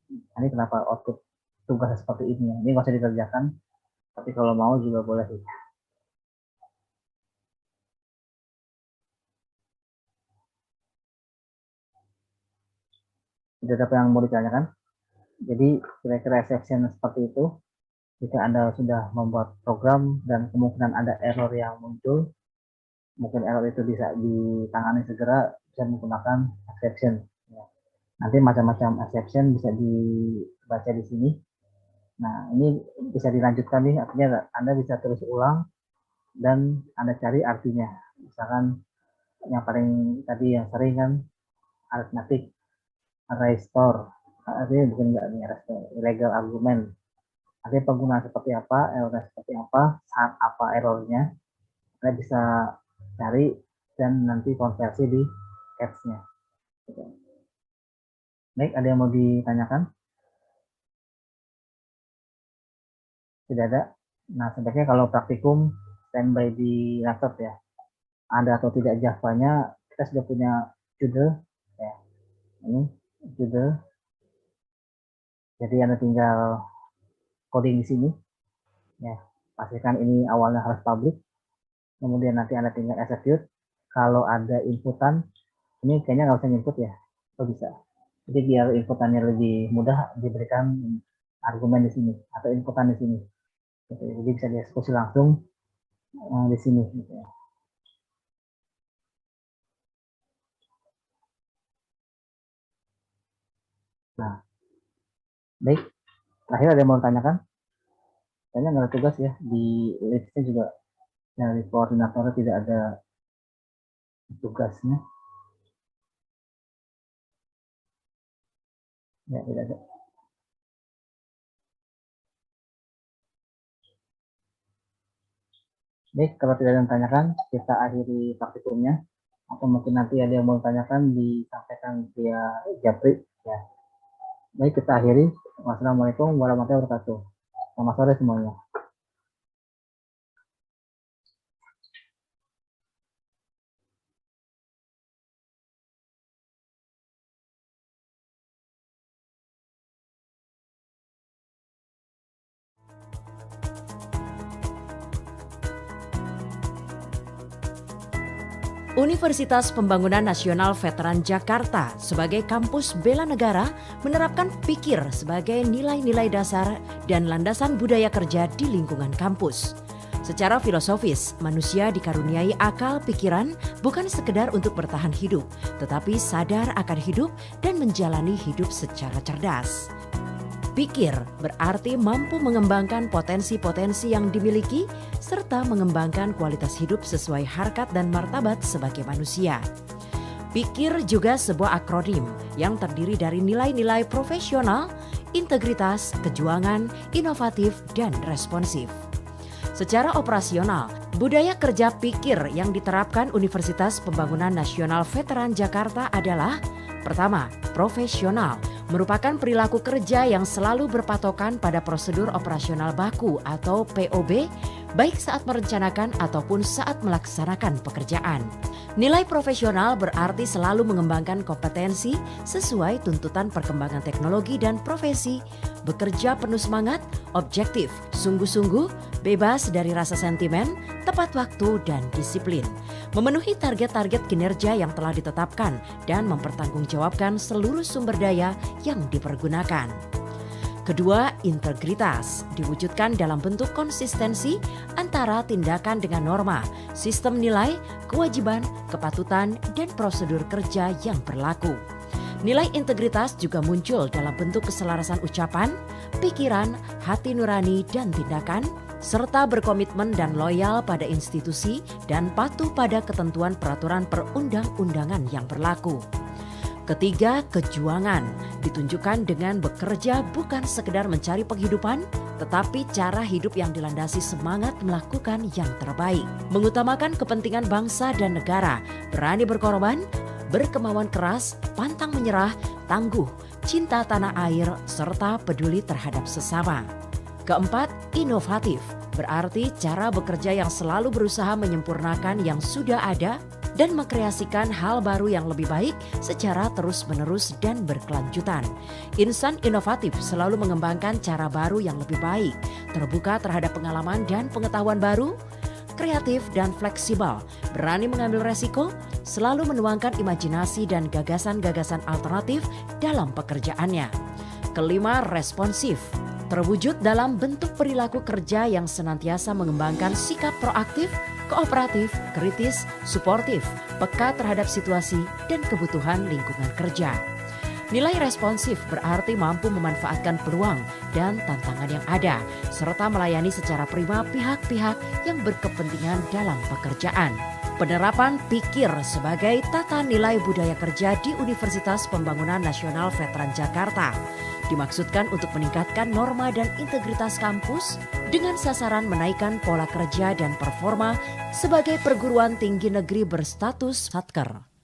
Ini kenapa output tugas seperti ini? Ini nggak usah dikerjakan, tapi kalau mau juga boleh. Tidak ada apa yang mau ditanyakan. Jadi kira-kira exception seperti itu. Jika Anda sudah membuat program dan kemungkinan ada error yang muncul, mungkin error itu bisa ditangani segera, bisa menggunakan exception. Nanti macam-macam exception bisa dibaca di sini. Nah, ini bisa dilanjutkan nih, artinya Anda bisa terus ulang dan Anda cari artinya. Misalkan yang paling tadi yang sering kan arithmetic restore, artinya bukan enggak nih restore, illegal argument. Artinya penggunaan seperti apa, errornya seperti apa, saat apa errornya, Anda bisa cari dan nanti konversi di catch-nya. Baik, ada yang mau ditanyakan? Tidak ada. Nah, sebaiknya kalau praktikum standby di laptop ya. Ada atau tidak Java-nya, kita sudah punya judul ya. Ini judul. Jadi Anda tinggal coding di sini. Ya, pastikan ini awalnya harus public. Kemudian nanti Anda tinggal execute. Kalau ada inputan, ini kayaknya nggak usah input ya. Oh bisa. Jadi biar inputannya lebih mudah, diberikan argumen di sini atau inputan di sini. Jadi bisa dieksekusi langsung di sini. Gitu ya. Nah, baik. Terakhir ada yang mau tanyakan? Kayaknya nggak ada tugas ya di listnya juga dari koordinatornya tidak ada tugasnya. Ya tidak ada. Baik, kalau tidak ada yang tanyakan, kita akhiri praktikumnya. Atau mungkin nanti ada yang mau tanyakan disampaikan via Japri. Ya. Baik, kita akhiri. Wassalamualaikum warahmatullahi wabarakatuh. Selamat sore semuanya. Universitas Pembangunan Nasional Veteran Jakarta sebagai kampus bela negara menerapkan pikir sebagai nilai-nilai dasar dan landasan budaya kerja di lingkungan kampus. Secara filosofis, manusia dikaruniai akal pikiran bukan sekedar untuk bertahan hidup, tetapi sadar akan hidup dan menjalani hidup secara cerdas. Pikir berarti mampu mengembangkan potensi-potensi yang dimiliki serta mengembangkan kualitas hidup sesuai harkat dan martabat sebagai manusia. Pikir juga sebuah akronim yang terdiri dari nilai-nilai profesional, integritas, kejuangan, inovatif, dan responsif. Secara operasional, budaya kerja pikir yang diterapkan Universitas Pembangunan Nasional Veteran Jakarta adalah: pertama, profesional, merupakan perilaku kerja yang selalu berpatokan pada prosedur operasional baku atau POB, baik saat merencanakan ataupun saat melaksanakan pekerjaan. Nilai profesional berarti selalu mengembangkan kompetensi sesuai tuntutan perkembangan teknologi dan profesi, bekerja penuh semangat, objektif, sungguh-sungguh, bebas dari rasa sentimen, tepat waktu, dan disiplin. Memenuhi target-target kinerja yang telah ditetapkan dan mempertanggungjawabkan seluruh sumber daya yang dipergunakan. Kedua, integritas diwujudkan dalam bentuk konsistensi antara tindakan dengan norma, sistem nilai, kewajiban, kepatutan, dan prosedur kerja yang berlaku. Nilai integritas juga muncul dalam bentuk keselarasan ucapan, pikiran, hati nurani, dan tindakan, serta berkomitmen dan loyal pada institusi dan patuh pada ketentuan peraturan perundang-undangan yang berlaku. Ketiga, kejuangan ditunjukkan dengan bekerja bukan sekedar mencari penghidupan, tetapi cara hidup yang dilandasi semangat melakukan yang terbaik. Mengutamakan kepentingan bangsa dan negara, berani berkorban, berkemauan keras, pantang menyerah, tangguh, cinta tanah air, serta peduli terhadap sesama. Keempat, inovatif, berarti cara bekerja yang selalu berusaha menyempurnakan yang sudah ada dan mengkreasikan hal baru yang lebih baik secara terus-menerus dan berkelanjutan. Insan inovatif selalu mengembangkan cara baru yang lebih baik, terbuka terhadap pengalaman dan pengetahuan baru, kreatif dan fleksibel, berani mengambil resiko, selalu menuangkan imajinasi dan gagasan-gagasan alternatif dalam pekerjaannya. Kelima, responsif, terwujud dalam bentuk perilaku kerja yang senantiasa mengembangkan sikap proaktif, kooperatif, kritis, suportif, peka terhadap situasi dan kebutuhan lingkungan kerja. Nilai responsif berarti mampu memanfaatkan peluang dan tantangan yang ada, serta melayani secara prima pihak-pihak yang berkepentingan dalam pekerjaan. Penerapan pikir sebagai tata nilai budaya kerja di Universitas Pembangunan Nasional Veteran Jakarta dimaksudkan untuk meningkatkan norma dan integritas kampus dengan sasaran menaikkan pola kerja dan performa sebagai perguruan tinggi negeri berstatus Satker.